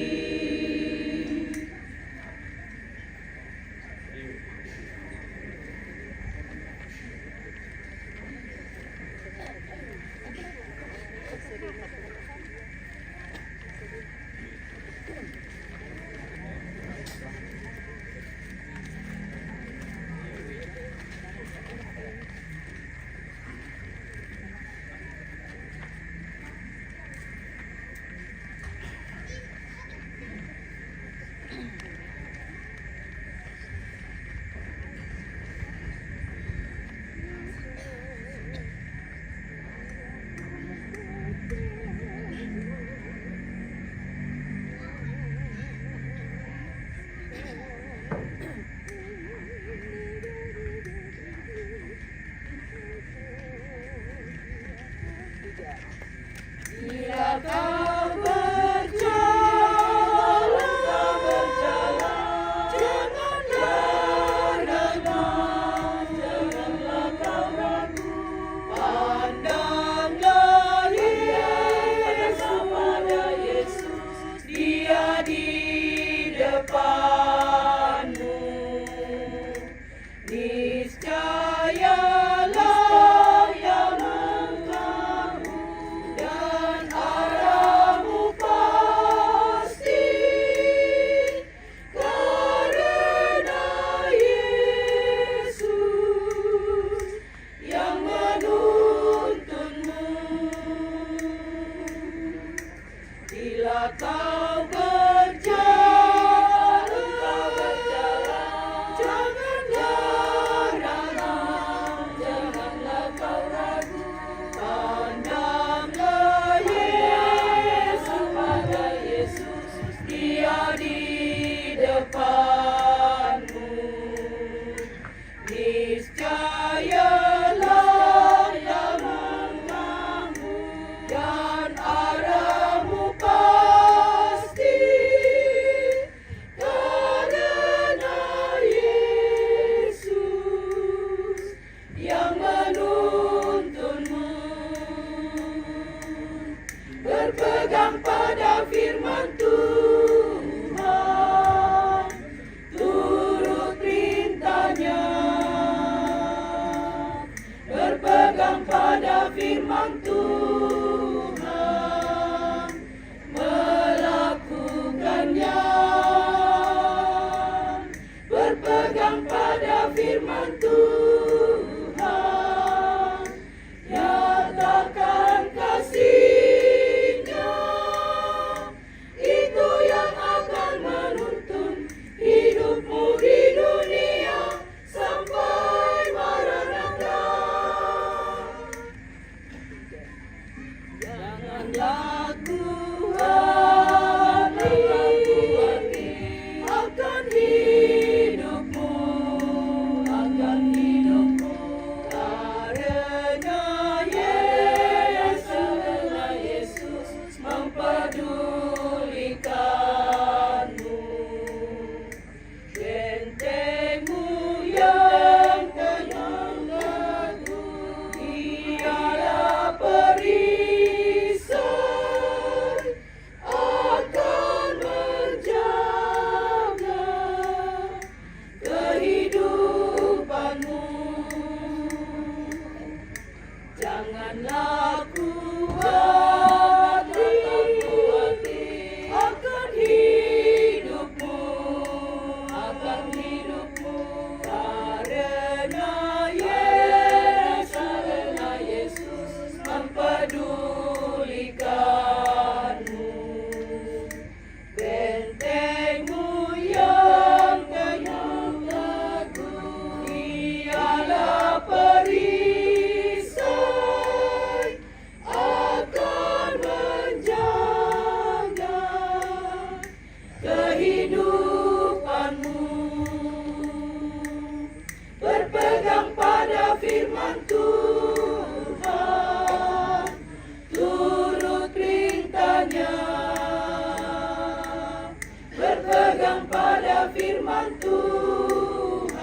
berpegang pada firman Tuhan,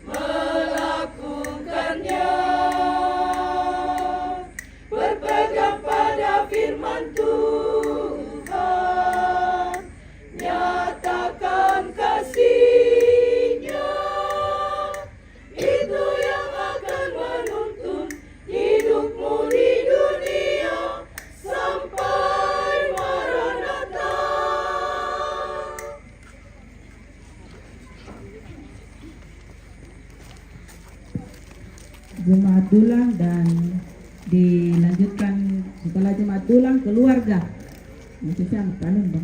melakukannya. Berpegang pada firman Tuhan, nyatakan kasih-Nya. Itu yang akan menuntun hidupmu di dunia sampai Maranatha. Jemaat dulang dan dilanjutkan setelah jemaat dulang keluarga. Maksudnya kanun bang.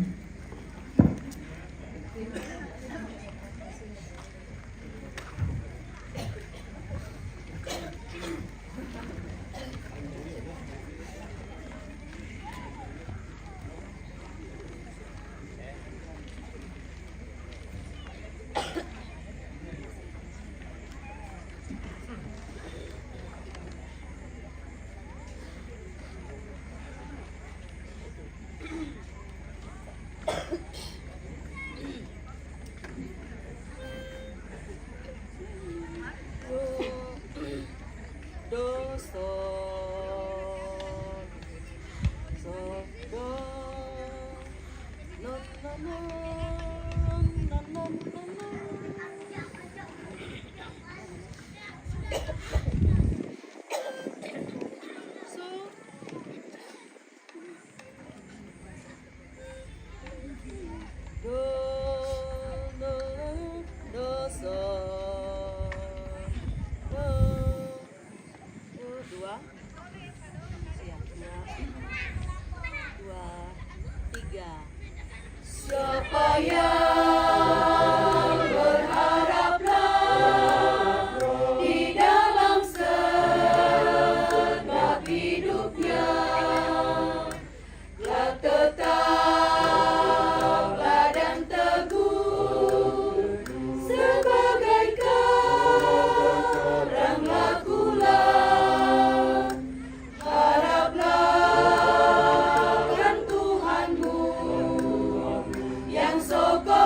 Do, sol, sol, do, no, no, no, no, no, no, no. So, do, do, do, sol, do. Dua, ya, dua, tiga. Siapa yang berharaplah di dalam segala hidupnya, lah tetaplah dan teguh sebagai karang lakulah. Haraplah kan Tuhanmu yang sokong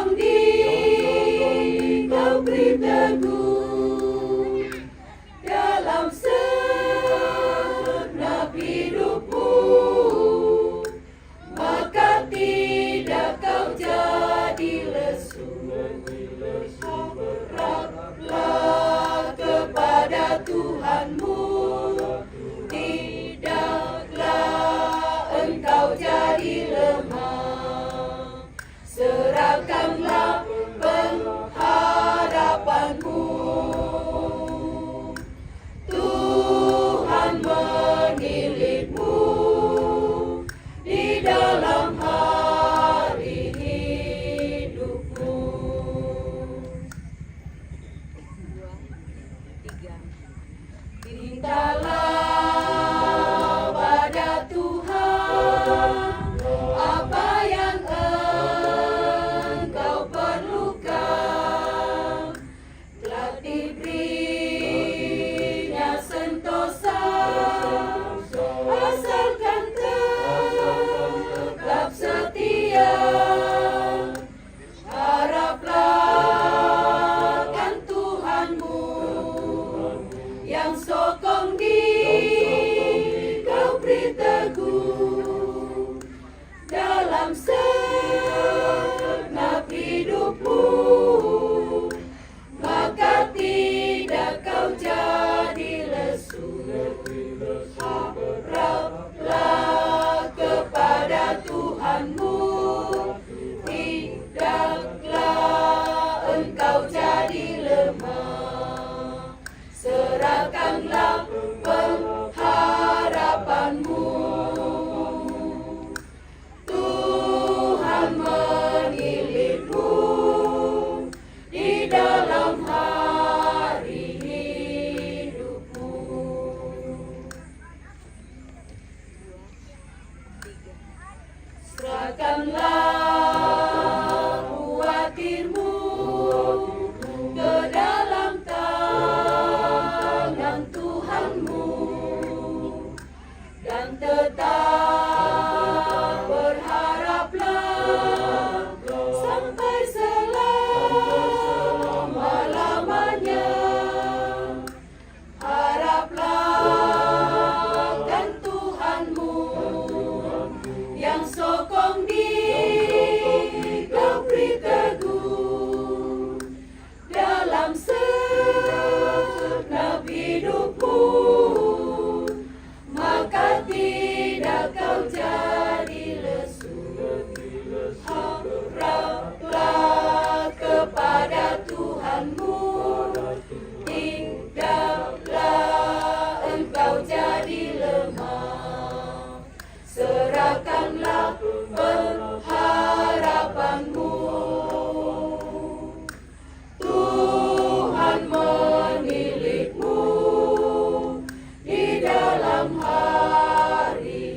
Haraplah kepada Tuhanmu, tinggallah engkau jadi lemah, serahkanlah pengharapanmu. Tuhan menilikmu di dalam hari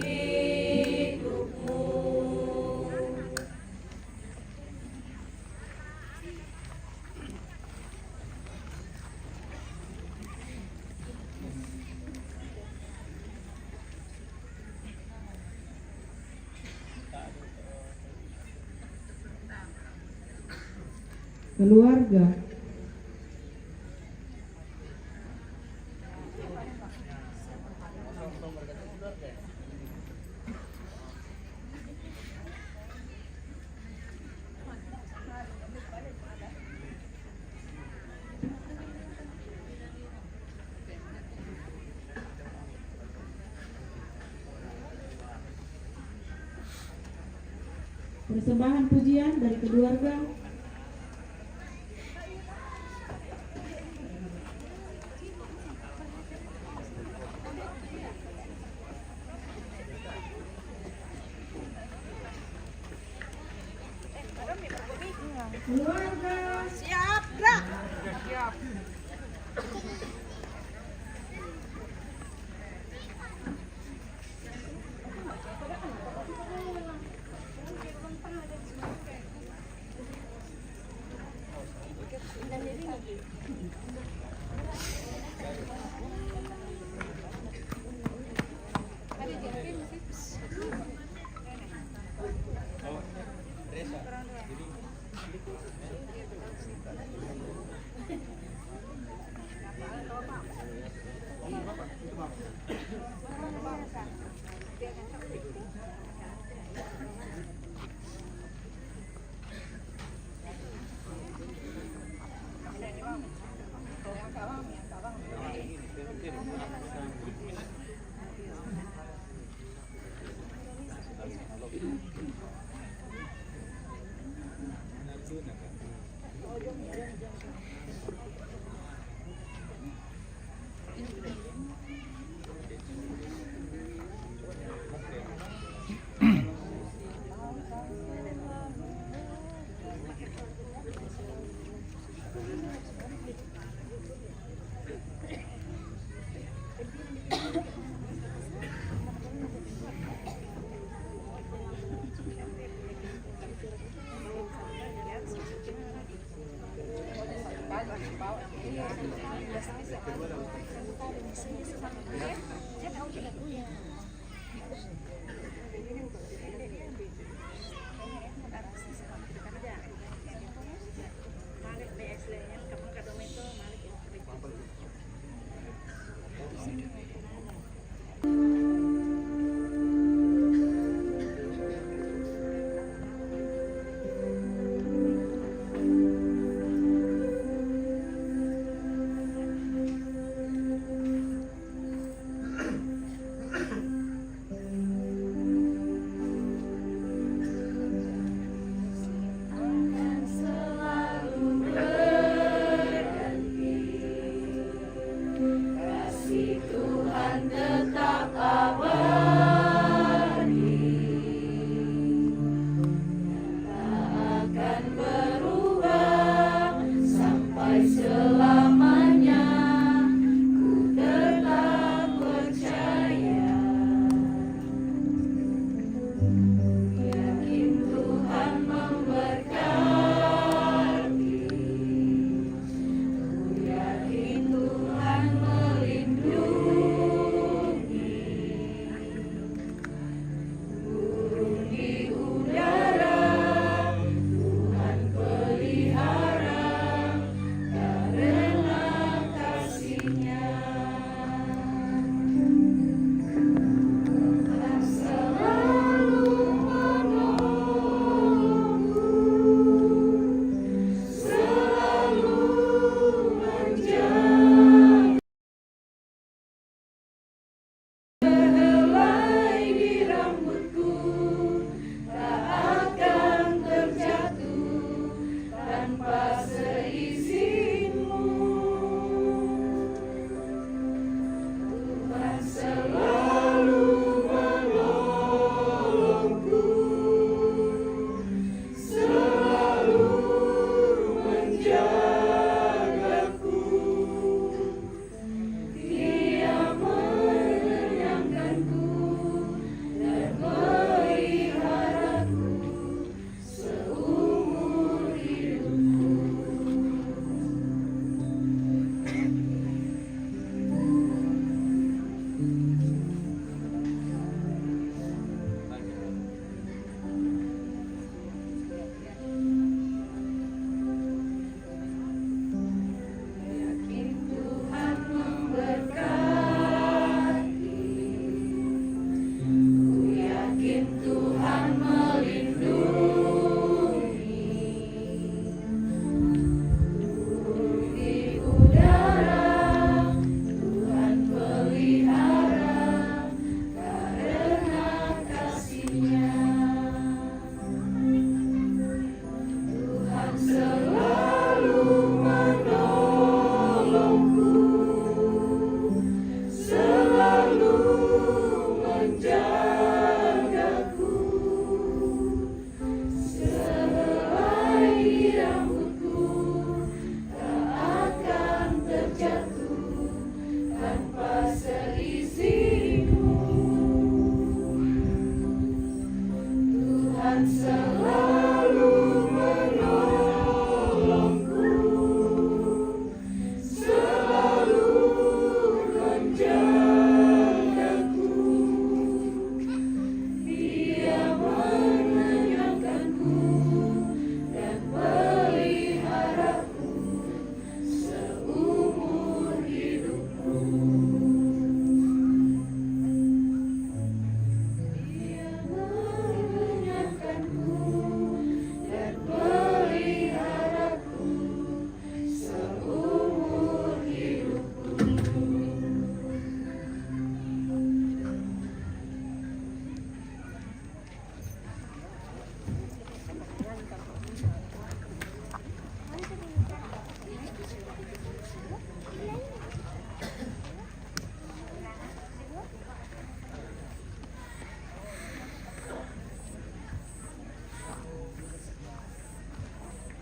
hidupmu. Keluarga. Persembahan pujian dari keluarga. Keluarga. Siap, gerak.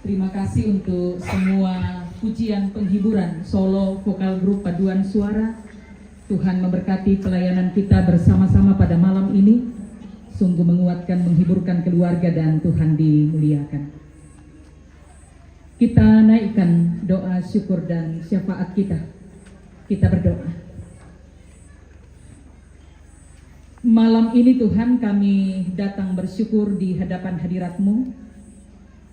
Terima kasih untuk semua pujian penghiburan solo vokal grup paduan suara. Tuhan memberkati pelayanan kita bersama-sama pada malam ini. Sungguh menguatkan, menghiburkan keluarga dan Tuhan dimuliakan. Kita naikkan doa syukur dan syafaat kita. Kita berdoa. Malam ini Tuhan kami datang bersyukur di hadapan hadirat-Mu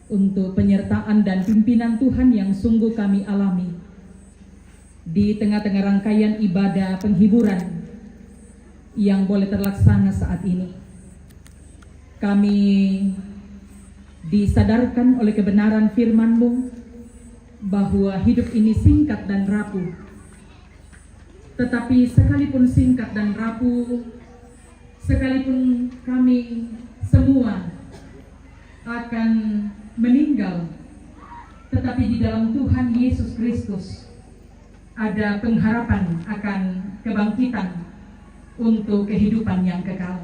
untuk penyertaan dan pimpinan Tuhan yang sungguh kami alami di tengah-tengah rangkaian ibadah penghiburan yang boleh terlaksana saat ini. Kami disadarkan oleh kebenaran firman-Mu bahwa hidup ini singkat dan rapuh. Tetapi sekalipun singkat dan rapuh, sekalipun kami semua akan meninggal, tetapi di dalam Tuhan Yesus Kristus ada pengharapan akan kebangkitan untuk kehidupan yang kekal.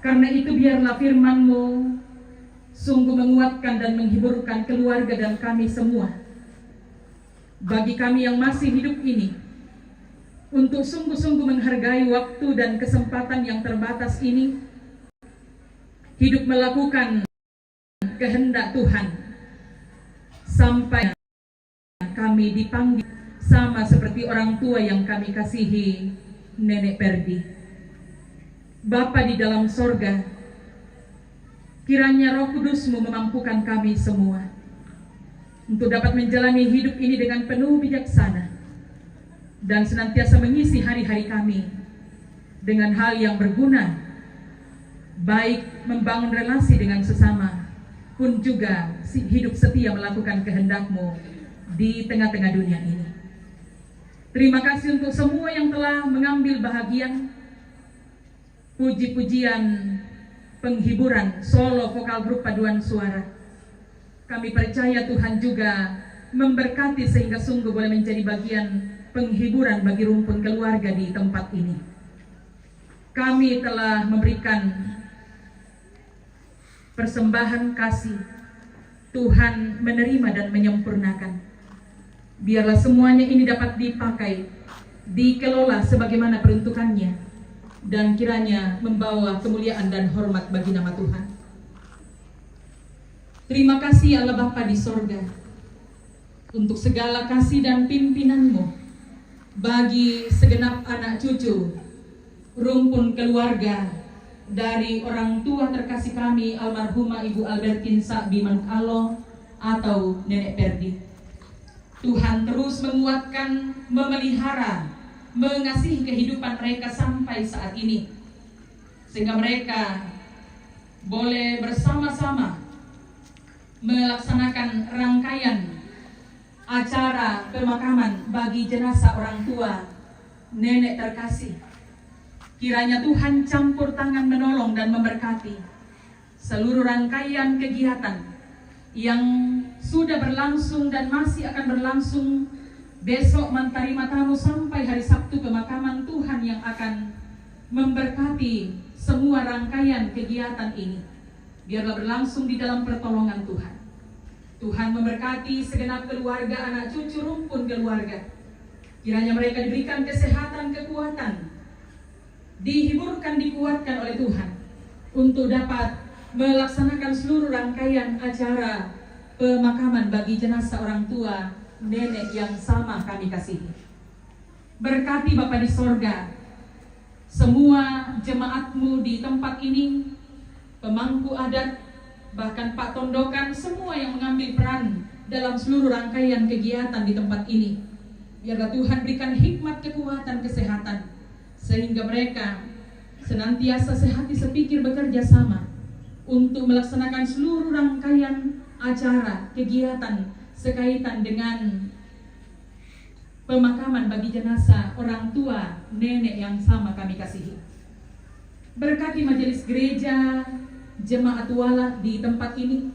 Karena itu biarlah firman-Mu sungguh menguatkan dan menghiburkan keluarga dan kami semua. Bagi kami yang masih hidup ini, untuk sungguh-sungguh menghargai waktu dan kesempatan yang terbatas ini, hidup melakukan kehendak Tuhan sampai kami dipanggil sama seperti orang tua yang kami kasihi, Nenek Perdi. Bapa di dalam sorga, kiranya Roh Kudus-Mu memampukan kami semua untuk dapat menjalani hidup ini dengan penuh bijaksana dan senantiasa mengisi hari-hari kami dengan hal yang berguna, baik membangun relasi dengan sesama pun juga hidup setia melakukan kehendak-Mu di tengah-tengah dunia ini. Terima kasih untuk semua yang telah mengambil bahagian puji-pujian penghiburan solo vokal grup paduan suara. Kami percaya Tuhan juga memberkati sehingga sungguh boleh menjadi bagian penghiburan bagi rumpun keluarga di tempat ini. Kami telah memberikan persembahan kasih, Tuhan menerima dan menyempurnakan. Biarlah semuanya ini dapat dipakai, dikelola sebagaimana peruntukannya, dan kiranya membawa kemuliaan dan hormat bagi nama Tuhan. Terima kasih Allah Bapa di sorga untuk segala kasih dan pimpinan-Mu bagi segenap anak cucu, rumpun keluarga, dari orang tua terkasih kami almarhumah Ibu Albertin Sakbi Manukalo atau Nenek Perdi. Tuhan terus menguatkan, memelihara, mengasihi kehidupan mereka sampai saat ini, sehingga mereka boleh bersama-sama melaksanakan rangkaian acara pemakaman bagi jenazah orang tua nenek terkasih. Kiranya Tuhan campur tangan menolong dan memberkati seluruh rangkaian kegiatan yang sudah berlangsung dan masih akan berlangsung besok Mantari Matamu sampai hari Sabtu pemakaman. Tuhan yang akan memberkati semua rangkaian kegiatan ini. Biarlah berlangsung di dalam pertolongan Tuhan. Tuhan memberkati segenap keluarga, anak cucu, rumpun keluarga. Kiranya mereka diberikan kesehatan, kekuatan, dihiburkan, dikuatkan oleh Tuhan untuk dapat melaksanakan seluruh rangkaian acara pemakaman bagi jenazah orang tua nenek yang sama kami kasihi. Berkati Bapa di sorga semua jemaat-Mu di tempat ini, pemangku adat, bahkan Pak Tondokan, semua yang mengambil peran dalam seluruh rangkaian kegiatan di tempat ini. Biarlah Tuhan berikan hikmat, kekuatan, kesehatan, sehingga mereka senantiasa sehati sepikir bekerja sama untuk melaksanakan seluruh rangkaian acara kegiatan sekaitan dengan pemakaman bagi jenazah orang tua nenek yang sama kami kasihi. Berkati majelis gereja, jemaat wala di tempat ini,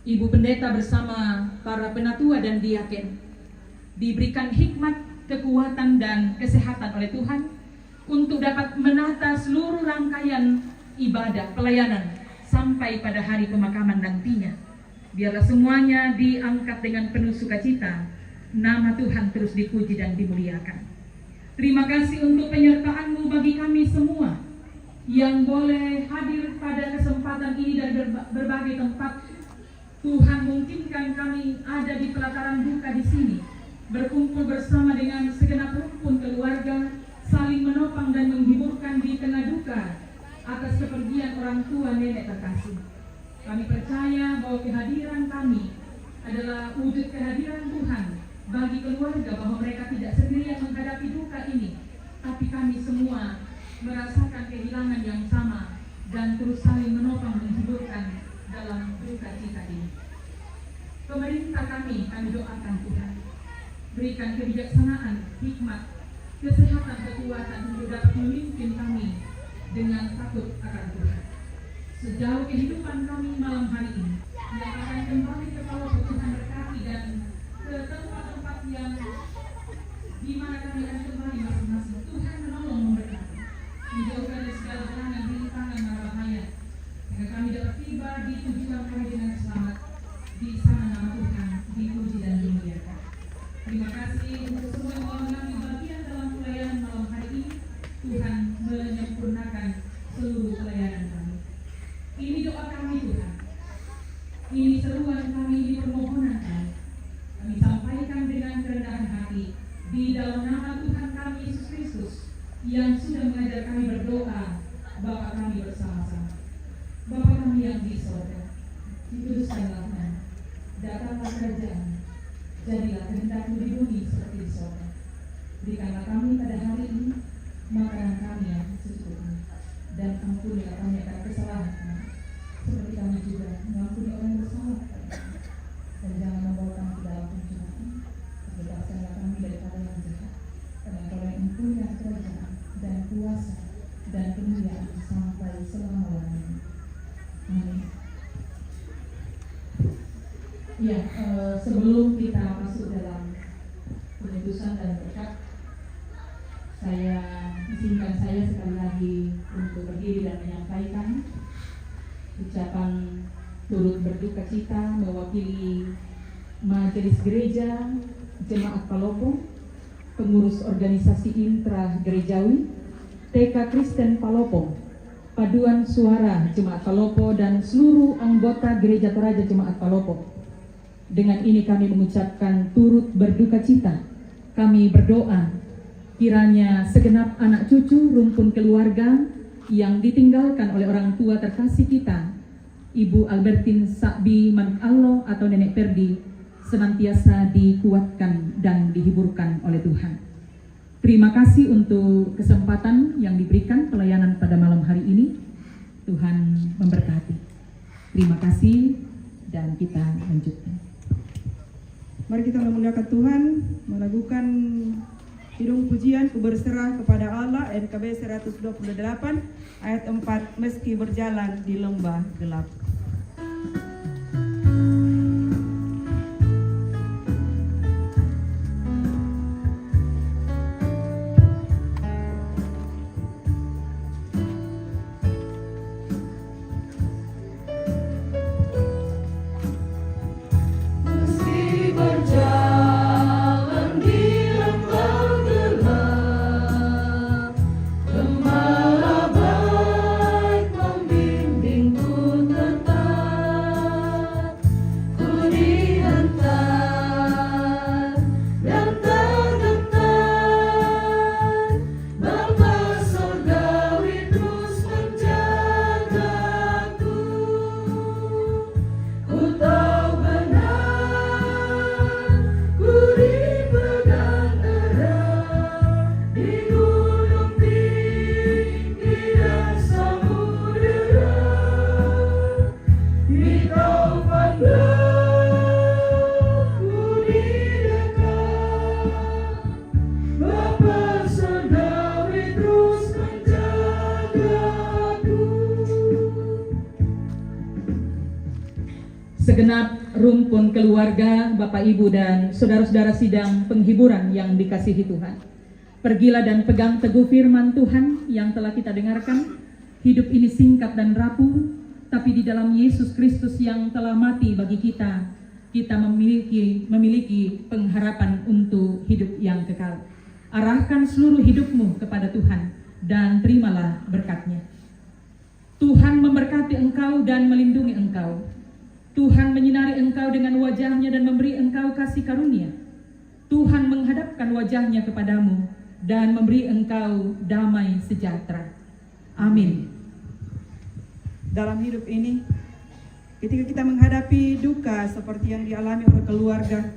Ibu Pendeta bersama para penatua dan diaken, diberikan hikmat, kekuatan dan kesehatan oleh Tuhan untuk dapat menata seluruh rangkaian ibadah pelayanan sampai pada hari pemakaman nantinya. Biarlah semuanya diangkat dengan penuh sukacita. Nama Tuhan terus dipuji dan dimuliakan. Terima kasih untuk penyertaan-Mu bagi kami semua yang boleh hadir pada kesempatan ini dari berbagai tempat. Tuhan, mungkinkan kami ada di pelataran duka di sini, berkumpul bersama dengan segenap rumpun keluarga, saling menopang dan menghiburkan di tengah duka atas kepergian orang tua nenek terkasih. Kami percaya bahwa kehadiran kami adalah wujud kehadiran Tuhan bagi keluarga, bahwa mereka tidak sendirian menghadapi duka ini, tapi kami semua merasakan kehilangan yang sama dan terus saling menopang menghiburkan dalam duka cita ini. Pemerintah kami doakan Tuhan, berikan kebijaksanaan, hikmat, kesehatan, kekuatan untuk dapat memimpin kami dengan takut akan Tuhan. Sejauh kehidupan kami malam hari ini, yang akan kembali ke Palopo, Tuhan berkati dan ke tempat-tempat yang di mana kami akan kembali masing-masing. Tuhan menolong memberkati, menjauhkan dari segala halangan, rintangan, mara bahaya, sehingga kami dapat tiba di tujuan kami dengan selamat. Di sana nama Tuhan dipuji dan dimuliakan. Terima kasih untuk semua yang telah mengambil bagian dalam pelayanan malam hari ini. Tuhan menyempurnakan seluruh pelayanan kami. Ini doa kami Tuhan. Ini seruan kami, ini permohonan kami. Kami sampaikan dengan kerendahan hati di dalam nama Tuhan kami Yesus Kristus yang sudah mengajar kami berdoa. Bapa kami bersama-sama. Bapa kami yang di sorga, dikuduskanlah nama, datanglah kerajaan, jadilah kehendak-Mu di bumi seperti di sorga. Berikanlah kami pada hari ini makanan kami yang secukupnya, dan ampunilah kami akan kesalahan kami, seperti kami juga mengampuni orang yang bersalah kepada kami. Dan jangan membawa kami ke dalam pencobaan, bebaskanlah kami daripada yang jahat, karena Engkau yang mempunyai kerajaan dan kuasa dan kemuliaan sampai selama-lamanya. Amin. Ya, sebelum kita masuk dalam penebusan dan berkat, izinkan saya sekali lagi untuk berdiri dan menyampaikan ucapan turut berduka cita mewakili Majelis Gereja Jemaat Palopo, pengurus organisasi intra gerejawi, TK Kristen Palopo, Paduan Suara Jemaat Palopo, dan seluruh anggota Gereja Toraja Jemaat Palopo. Dengan ini kami mengucapkan turut berduka cita. Kami berdoa kiranya segenap anak cucu rumpun keluarga yang ditinggalkan oleh orang tua terkasih kita, Ibu Albertin Sakbi Manuk Allah atau Nenek Perdi, senantiasa dikuatkan dan dihiburkan oleh Tuhan. Terima kasih untuk kesempatan yang diberikan pelayanan pada malam hari ini. Tuhan memberkati. Terima kasih dan kita lanjutkan. Mari kita memuliakan Tuhan, melakukan hidung pujian ku berserah kepada Allah, NKB 128 ayat 4, meski berjalan di lembah gelap. Segenap rumpun keluarga, Bapak Ibu dan saudara-saudara sidang penghiburan yang dikasihi Tuhan, pergilah dan pegang teguh firman Tuhan yang telah kita dengarkan. Hidup ini singkat dan rapuh, tapi di dalam Yesus Kristus yang telah mati bagi kita, kita memiliki pengharapan untuk hidup yang kekal. Arahkan seluruh hidupmu kepada Tuhan dan terimalah berkat-Nya. Tuhan memberkati engkau dan melindungi engkau. Tuhan menyinari engkau dengan wajah-Nya dan memberi engkau kasih karunia. Tuhan menghadapkan wajah-Nya kepadamu dan memberi engkau damai sejahtera. Amin. Dalam hidup ini, ketika kita menghadapi duka seperti yang dialami oleh keluarga,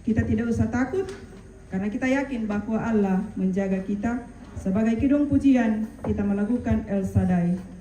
kita tidak usah takut karena kita yakin bahwa Allah menjaga kita. Sebagai kidung pujian, kita melakukan El Shaddai.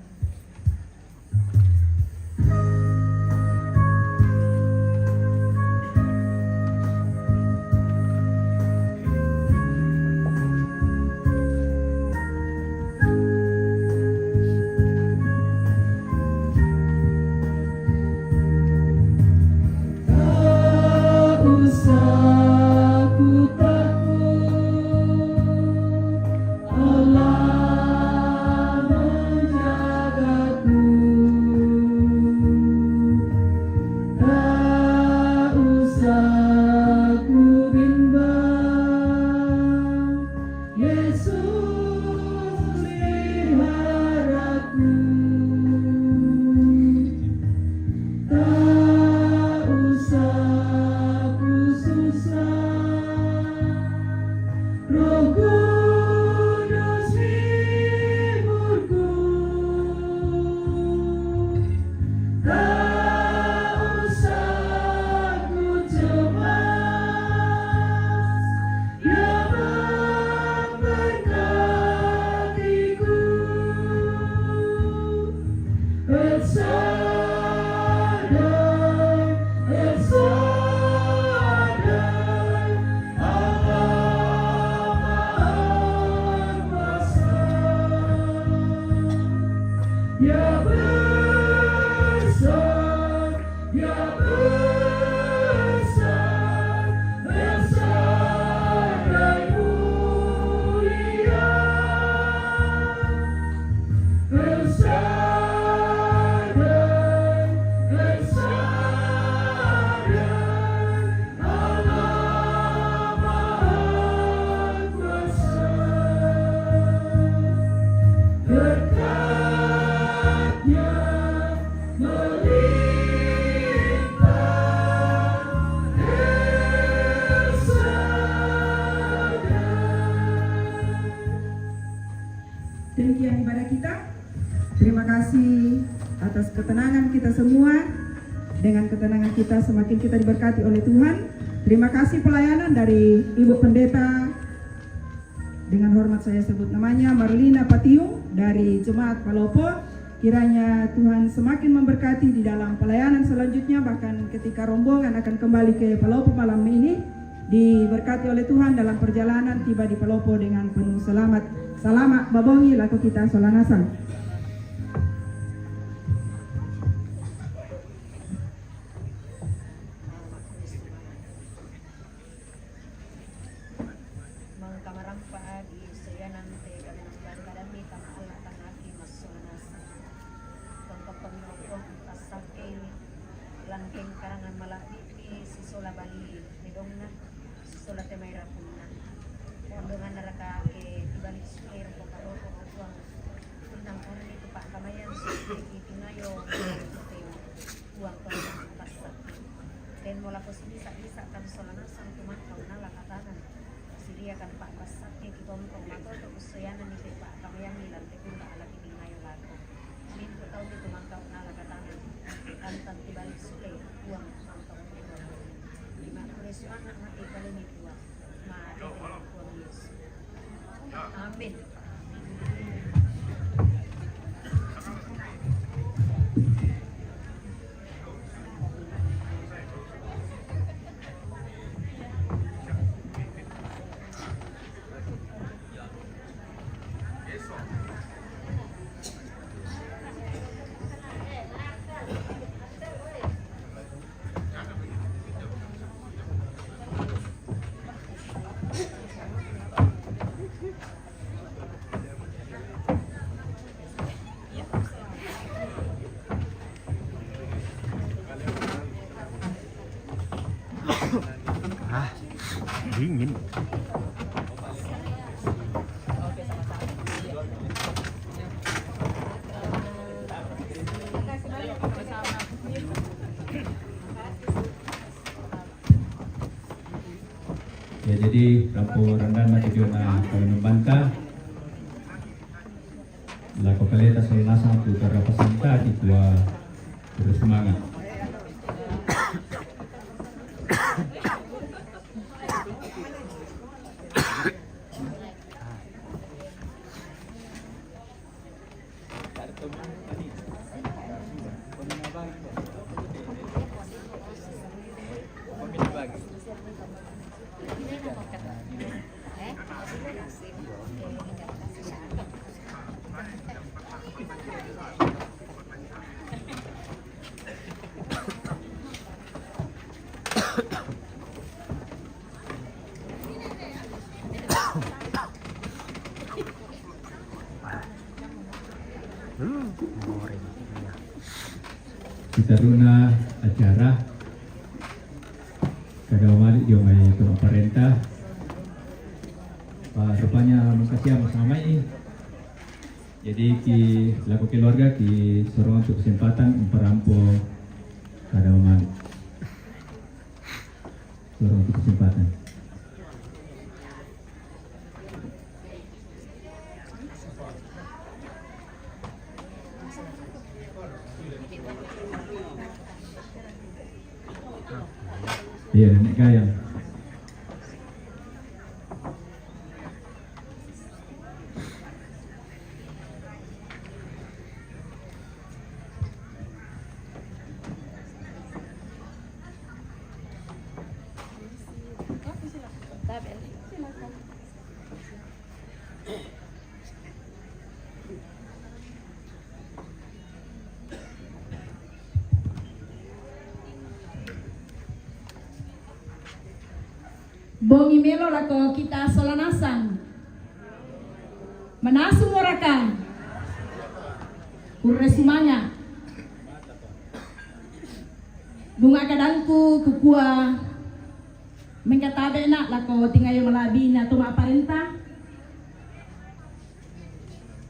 Demikian ibadah kita. Terima kasih atas ketenangan kita semua. Dengan ketenangan kita semakin kita diberkati oleh Tuhan. Terima kasih pelayanan dari Ibu Pendeta, dengan hormat saya sebut namanya, Marlina Patiung dari Jemaat Palopo. Kiranya Tuhan semakin memberkati di dalam pelayanan selanjutnya, bahkan ketika rombongan akan kembali ke Palopo malam ini, diberkati oleh Tuhan dalam perjalanan tiba di Palopo dengan penuh selamat. Selamat babongi laku kita solanasang. Langking karangan malakiti sisola bali midongna sisola temayra punna pondongan neraka ke tibalik sulir ko karoko uang tunang orang itu pak kamayan si tinayo uang ko pasat dan mula ko bisa kan solana sang tumakau nala katanan siria kan pak pasat ke kitom ko mato to usayanan ni pak kamayan nilang tekunda ala tinayo lago min ko tao ni tumakau nala katanan antan tibalik sulir uang mantau lima tulis anak mati kali ni uang mati uang Yesus. Amin. Dingin. Ya, jadi laporan dan video na kami membantah lako kaleta solnasa tu karapasanta itwa terus semangat. Kita runa acara kadawali dia may pemerintah rupanya makasih sama ini. Jadi ki laku keluarga ki sorong untuk kesempatan memperampo kadawali sorong untuk kesempatan. Iya, nenek gayang. Bongi melo lako kita solanasan manasu morakan kurre sumanya bunga kadangku kukua mengkatabe nak lako tingayo malabi na tuma parenta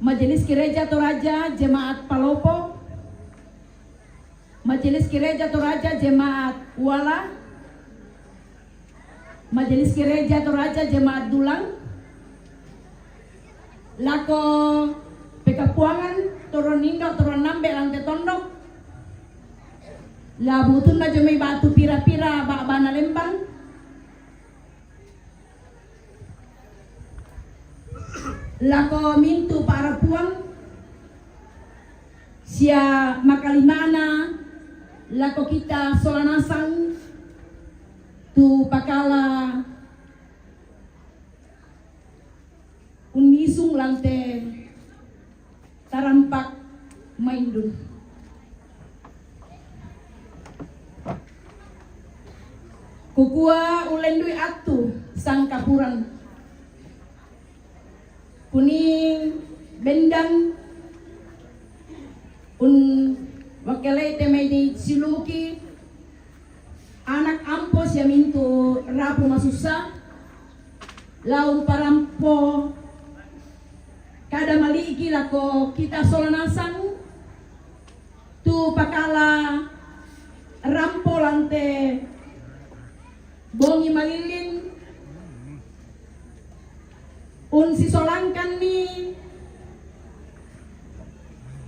Majelis Gereja Toraja Jemaat Palopo, Majelis Gereja Toraja Jemaat Wala, Majelis Gereja Toraja Jemaat Dulang, lako Pekapuangan Toron Nindo Toron Nambe Lantai Tondok, labutun na jomay batu pira-pira bana Lembang, lako mintu para puang sia makalimana lako kita solanasang tu pakala unisung lante tarampak maindun kukua ulendui atu sang kapurang kuning bendang un wakelai temedi siluki anak ampos yang mintu rapu masusa lau parampo kada maliki lako kita solanasang tu pakala rampo lante bongi malilin si solangkan ni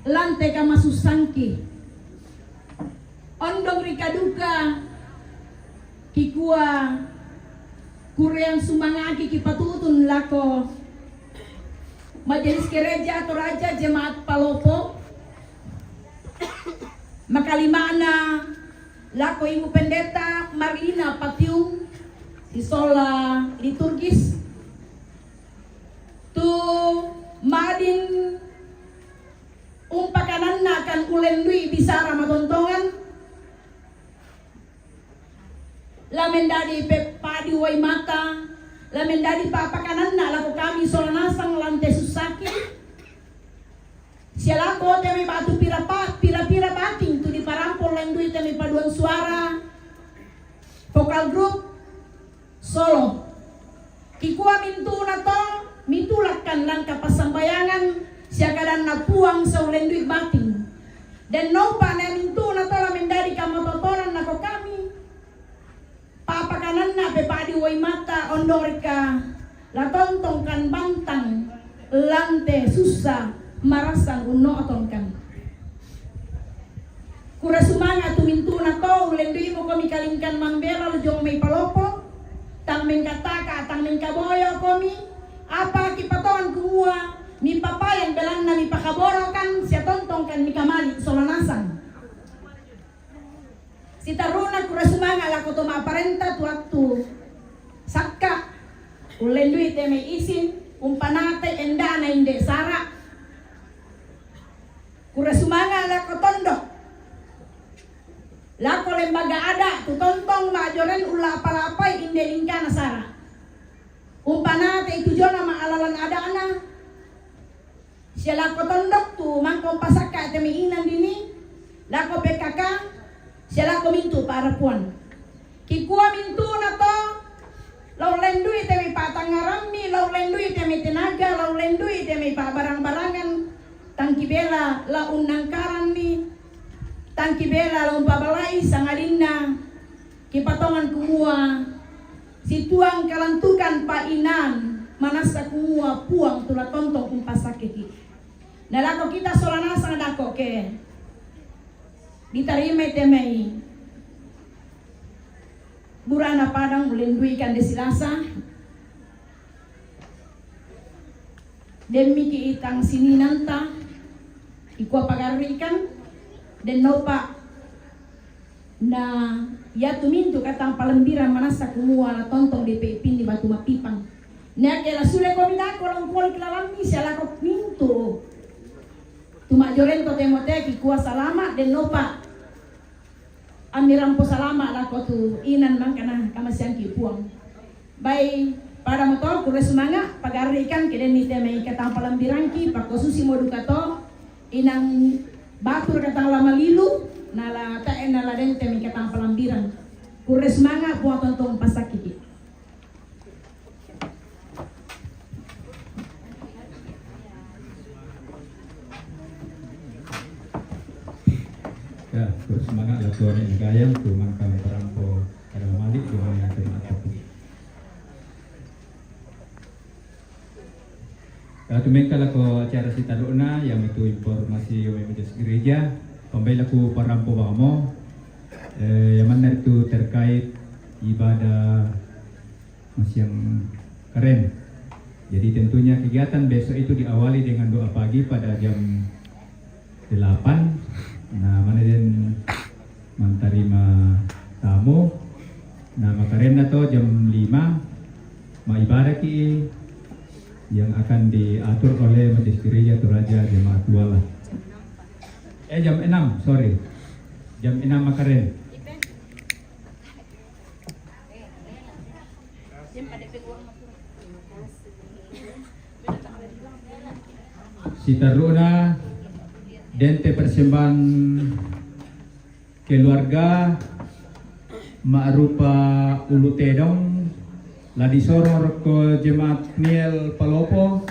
lante kama susangki ondong rikaduka kikua kureang sumangaki kipatutun lako Majelis Gereja Toraja Jemaat Palopo makalimana lako Ibu Pendeta Marina Patiung di sola liturgis tu madin umpakanan na kan ulendui bisa ramatontongan lamen dadi pepadi way mata lamen dadi papakanan na lako kami solanasang lante susaki sialako temi batu pira-pira bating tu di parampol lendui temi paduan suara vokal grup solo Kikua mintu na to, mitulakan lang kapasambayangan siya kadan na puang sa ulendui bating. Dan no pa na mintu na to lamin dari kamatotoran na ko kami. Papakanan na pepadi way mata ondorika latontong kan bantang lante susah marasang uno atongkan. Kura sumanga tumintu na to ulendui mo kami kalingkan mambela lujong may palopo. Tang mengkataka, tang mengkaboyo komi, apa kipaton kumua, mi papayan belang na mi pakaborokan, siya tontong kan mi kamali solanasan. Si taruna kura sumanga lako to maaparenta tuwaktu sakka, ulendui te may isin, umpanate enda na inde sara. Kura sumanga lako tondo. Lako lembaga ada, tutontong majoren ula palapay inde lingka nasara. Umpana te itu jona maalalan ada ana. Siya lako tondok tu mangkong pasaka te miinan dini. Lako PKK, siya lako mintu para puan. Kikua mintu na to. Lau lendui te mi patangarami, lau lendui te mi tenaga, lau lendui te mi barang-barangan. Tangki bela la unangkaran mi. Tangki bela laung pabalai sangalinna kipatongan kumua si tuang kalantukan painan manasa kumua puang tula tontong kumpasakiki. Nalako kita solana sangadako ke ditarima temei burana padang ulendui kan desilasa demi ki itang sini nanta ikua pagarikan dan nopa na ya tumintu katang palembiran manasa kumua la tontong DP pin di batu mapipang. Nek kela sule komida kolong kol kilalami siala ko mintu. Tuma jorento temote ki kuasa lama dan nopa amiram po salama la ko tu inan mangkana kamasian ki puang. Bai para motor kure sumanga pagarikan keden ni teme katang palembiran ki pakosusi modukato inang batur katang lama lilu nala taen nala dente mi katang palambiran kures manga buat tontong pasakiki. Ya, terus semangat lah tuan yang gayam tu mangkam perampo kada malik dengan yang terima kasih. Tumengkal ako acara si Taluna yang itu informasi yang menjadi gereja pembela ku parampo bamo yang mana itu terkait ibadah yang keren. Jadi tentunya kegiatan besok itu diawali dengan doa pagi pada jam 8. Nah, mana dan menterima tamu. Nah, makarena to jam 5 ibadah ki yang akan diatur oleh Majelis Gereja Toraja Jemaat Duala. Jam 6, sorry. Jam 6 makaren. Si Taruna dente persembahan keluarga ma'rupa ulu tedong ladi soror ke jemaat Niel Palopo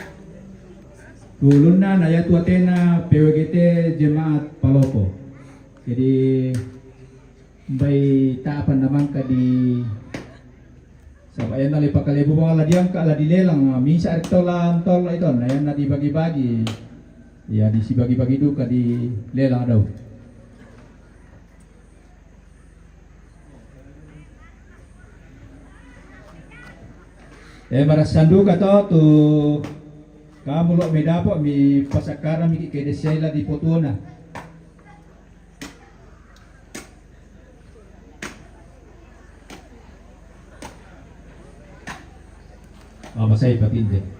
duluna naya tuatena PWGT jemaat Palopo. Jadi bay taapan naman ka di sabayan na lipakalibo mga ladiang ka ladilelang minsa artolan tol ito nayan na dibagi-bagi ya di si bagi-bagi duka di lelang daw. Marasandu kato tu kamu lo medapo mi pasakara mi kedesela di potona. Mama saya patinde.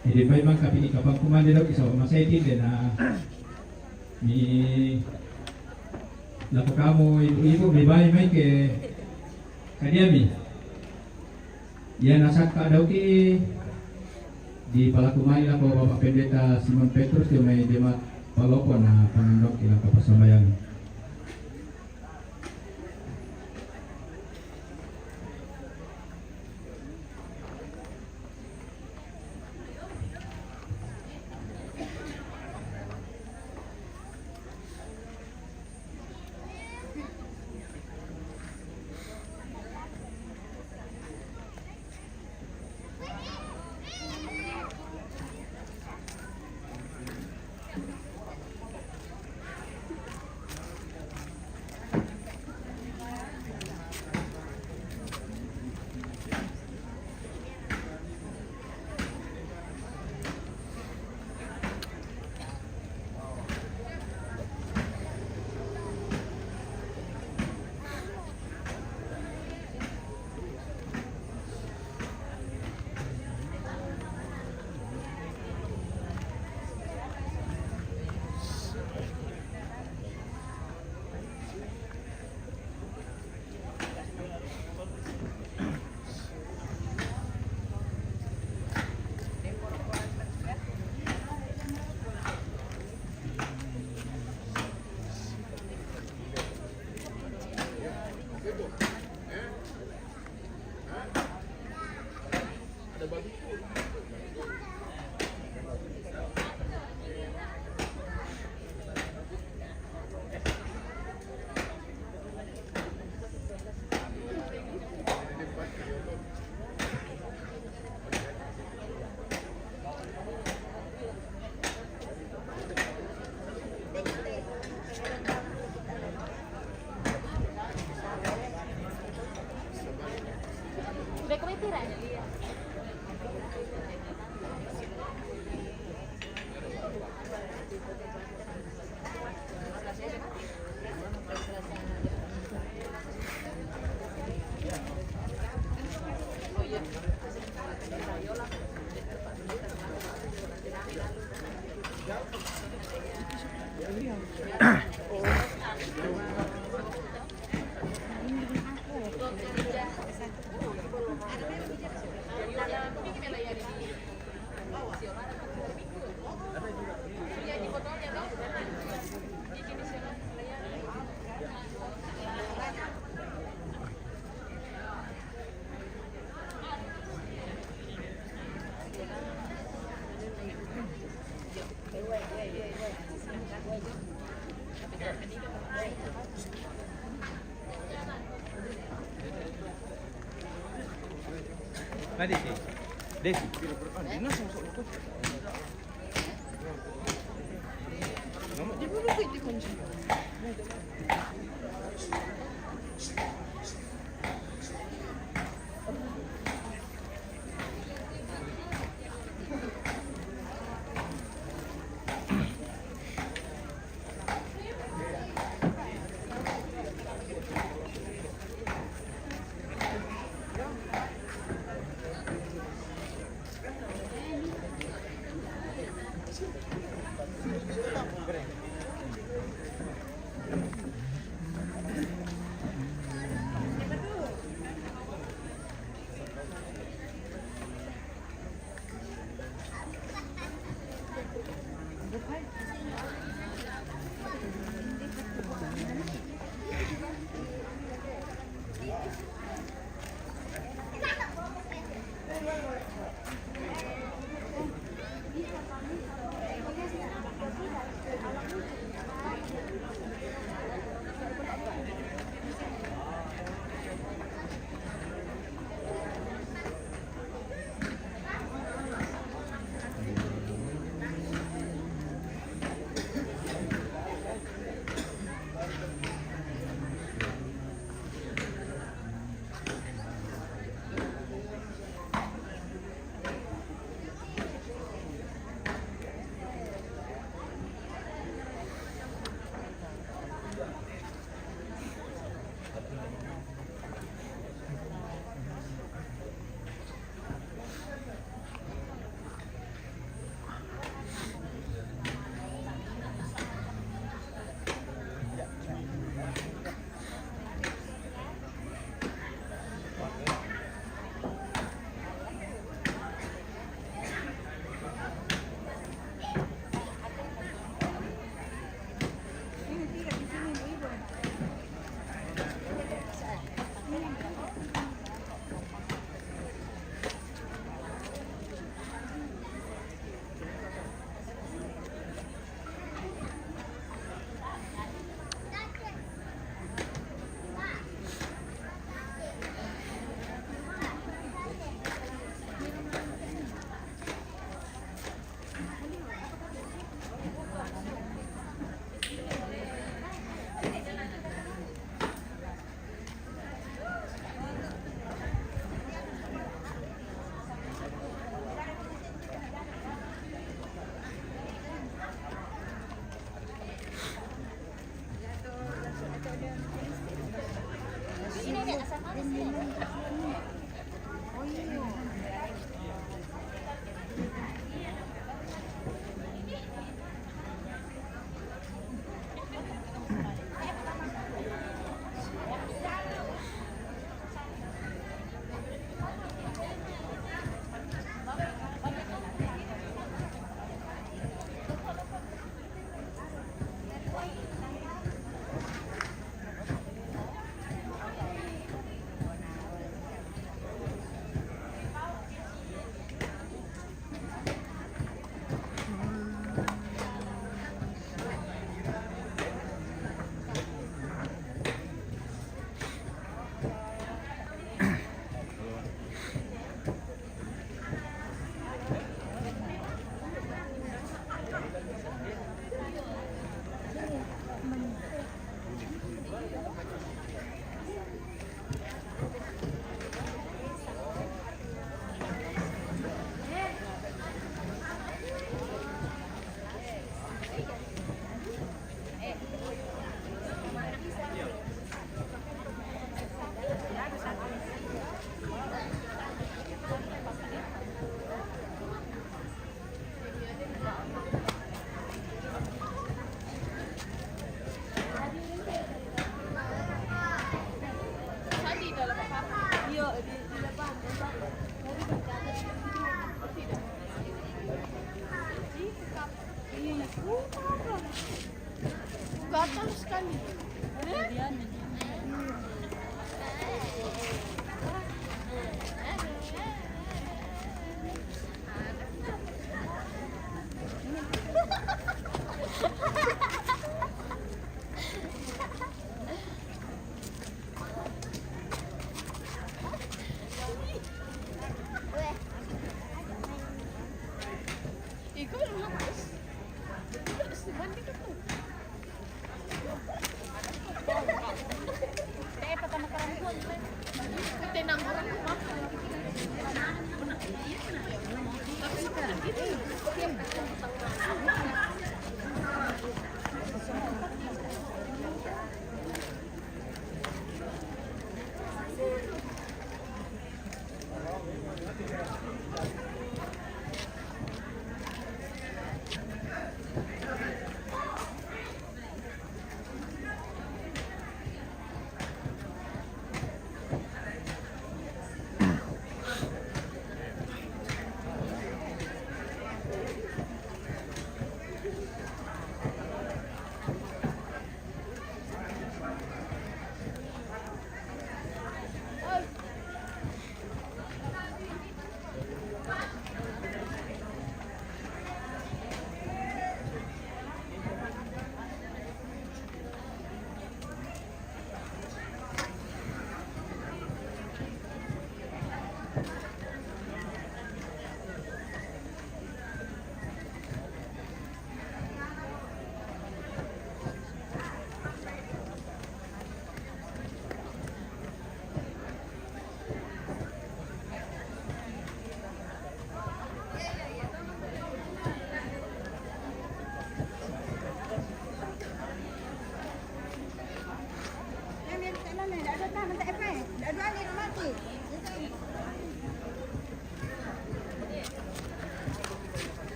Jadi memang kami di kapal kumanda daw isa masaitin din na mi lapo kamo ibu may bahay may ke kaniami. Yan nasaka daw ki di palakumay lang ko Bapak Pendeta Simon Petrus yung may demat palopon na panundok ilang kapasamayan. Desi.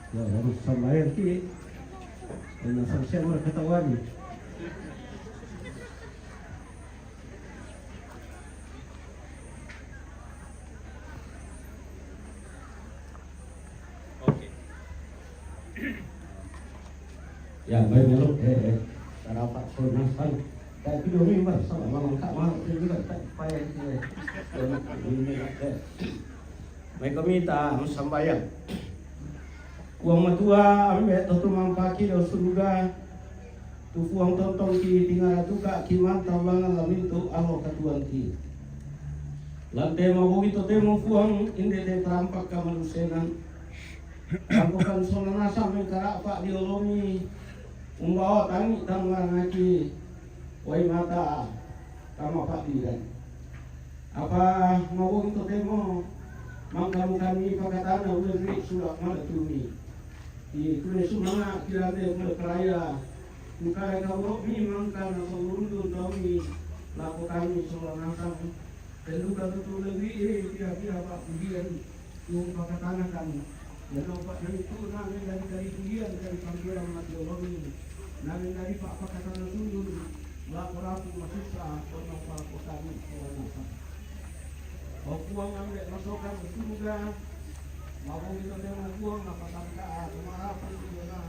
Ya, harus sambayar ki. Dan saya berketahuan. Oke. Ya, baik melok dapat sonasan. Kayak video ini mas, sama malam kak malam itu juga tak payah May kamita ang sambayan. Uang matua ambil tutu mampaki do suruga. Tu fuang tontong ki tingara tuka ki mantambangan lamin tu alo katuan ki. Lantai mau itu temo fuang inde de terampak kamanusenan. Angkukan sonana sampai karak pak diolomi. Umbawa tangi tangga ngaji. Wai mata kama pak diran. Apa mau itu temo mangkamu kami pakatana ulri surat mana tumi. Di kule sumanga kirade mule keraya. Mukaya kau mi mangkana seluruh domi laku kami solanasang. Tenduga tutu lebih kira-kira pak pujian yung pakatana kami. Dan pak itu namin dari pujian dari panggilan matiologi. Namin dari pak pakatana sundul. Laporapu masusa orang pak kami solanasang. Kuang ambil masukan itu juga mau kita dengan kuang apa tangka kemarapan itu na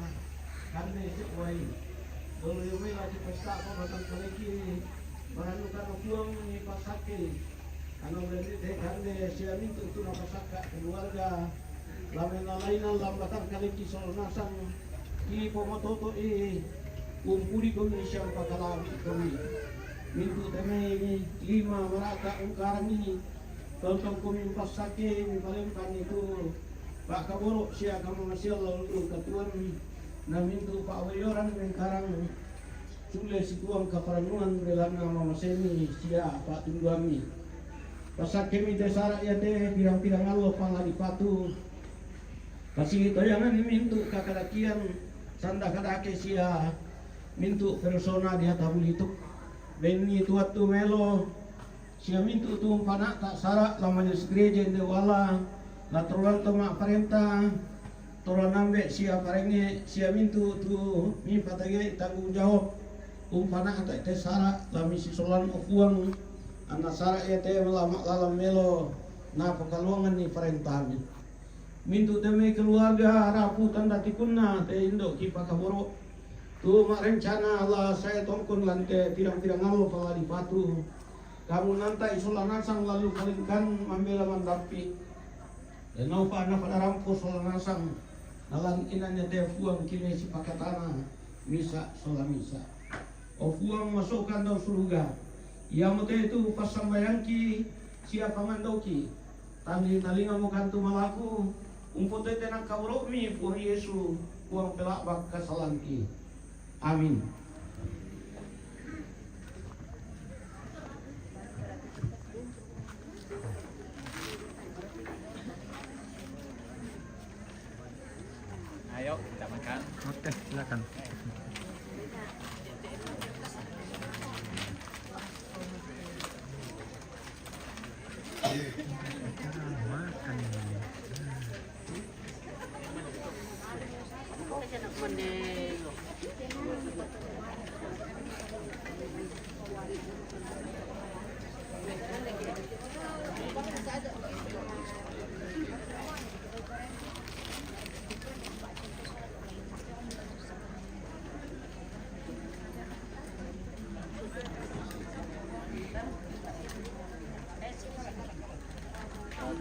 karena sesuai kalau yang lagi pesta kau datang ke lagi meranukan kuang ni pasake karena berarti karena siapa itu na pasaka keluarga lamen lainan lambatan kali kisah nasang ki pomototo kumpuli kami siapa kalami kami mintu temai 5 meraka ungkaran ini Tolong kami pasake palempan itu Pak Kaboro siya kamu masih lalu ketuan namin tu Pak Wayoran mengkarang sule situang kaparanungan belang nama maseni siya Pak Tungguami pasake mi desara ya teh pirang-pirang Allah pangadi patu kasih toyangan mintu kakadakian sanda kadake siya mintu persona dia tabulituk beni tuatu melo siya mintu tu panak tak sarak lama jenis gereja inde wala la trolan toma parenta trolan ambek siya parenge siya mintu tu mi patage tanggung jawab panak tak te sarak lami si solan ofuang anak sarak ya te lama lalam melo na pekaluangan ni parenta mintu teme keluarga rapu tanda tikunna te indo ki pakaboro tu mak rencana Allah saya tongkon lante pirang-pirang alo pala di patu kamu nanti solanasang lalu kalingkan membela mandapi dan naupa na pada rampo solanasang nalang inanya dia fuang kini si pakatana misa solamisa o fuang masukkan daun surga ia mute itu pasang bayangki siapa mandoki tanggi nalinga mo kantu malaku umpote tenang kaurok mi fuang Yesu fuang pelak bak kasalanki amin. Ayo kita makan. Oke, silakan.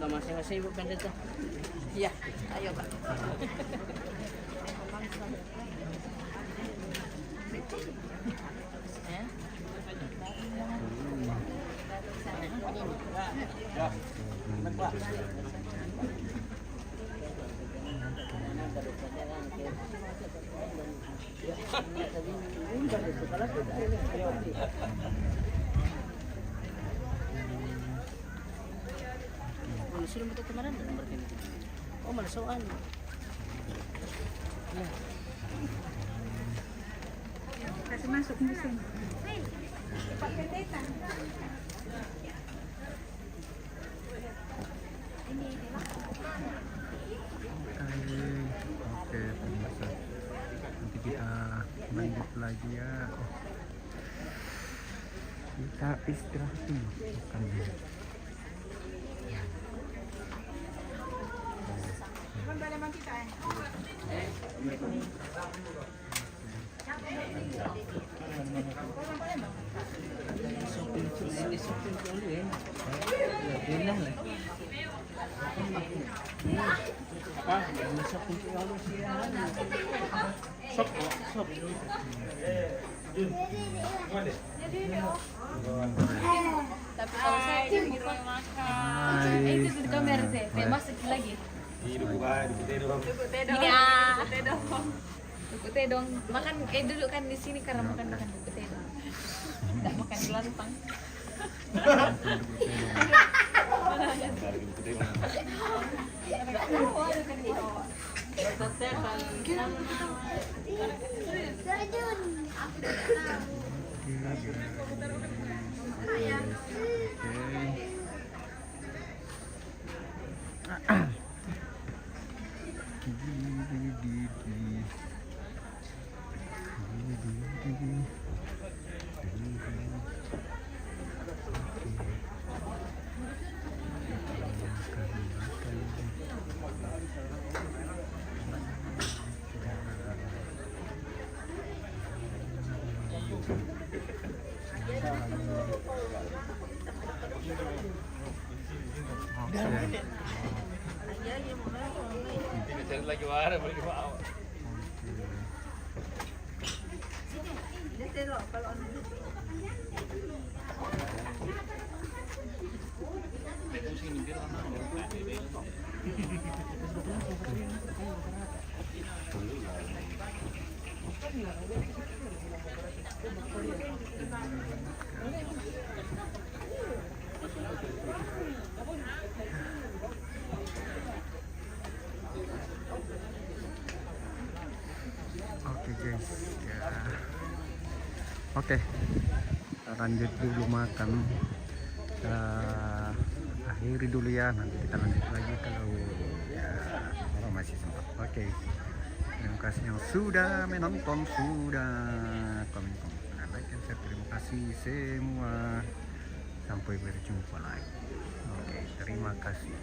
Masing-masing bukan itu. Iya, ayo Pak. Sudah betul kemarin berarti. Oh, malah soal. Ya. Kasih masuk mesin. Pak Pendeta. Ini Oke. lanjut lagi ya. Kita istirahat dulu makan dulu. Tapi kalau saya gitu makan. Itu di kamera teh. Masuk lagi. Ini buku teh dong. Makan dulu kan di sini karena makan buku teh dong. Tidak makan di lontong. Lagi warna balik mau. Oke guys, ya. Oke, kita lanjut dulu makan. Kita akhiri dulu ya, nanti kita lanjut lagi kalau ya kalau masih sempat. Oke, terima kasih yang sudah menonton, sudah komen, like dan share. Terima kasih semua, sampai berjumpa lagi. Oke, terima kasih.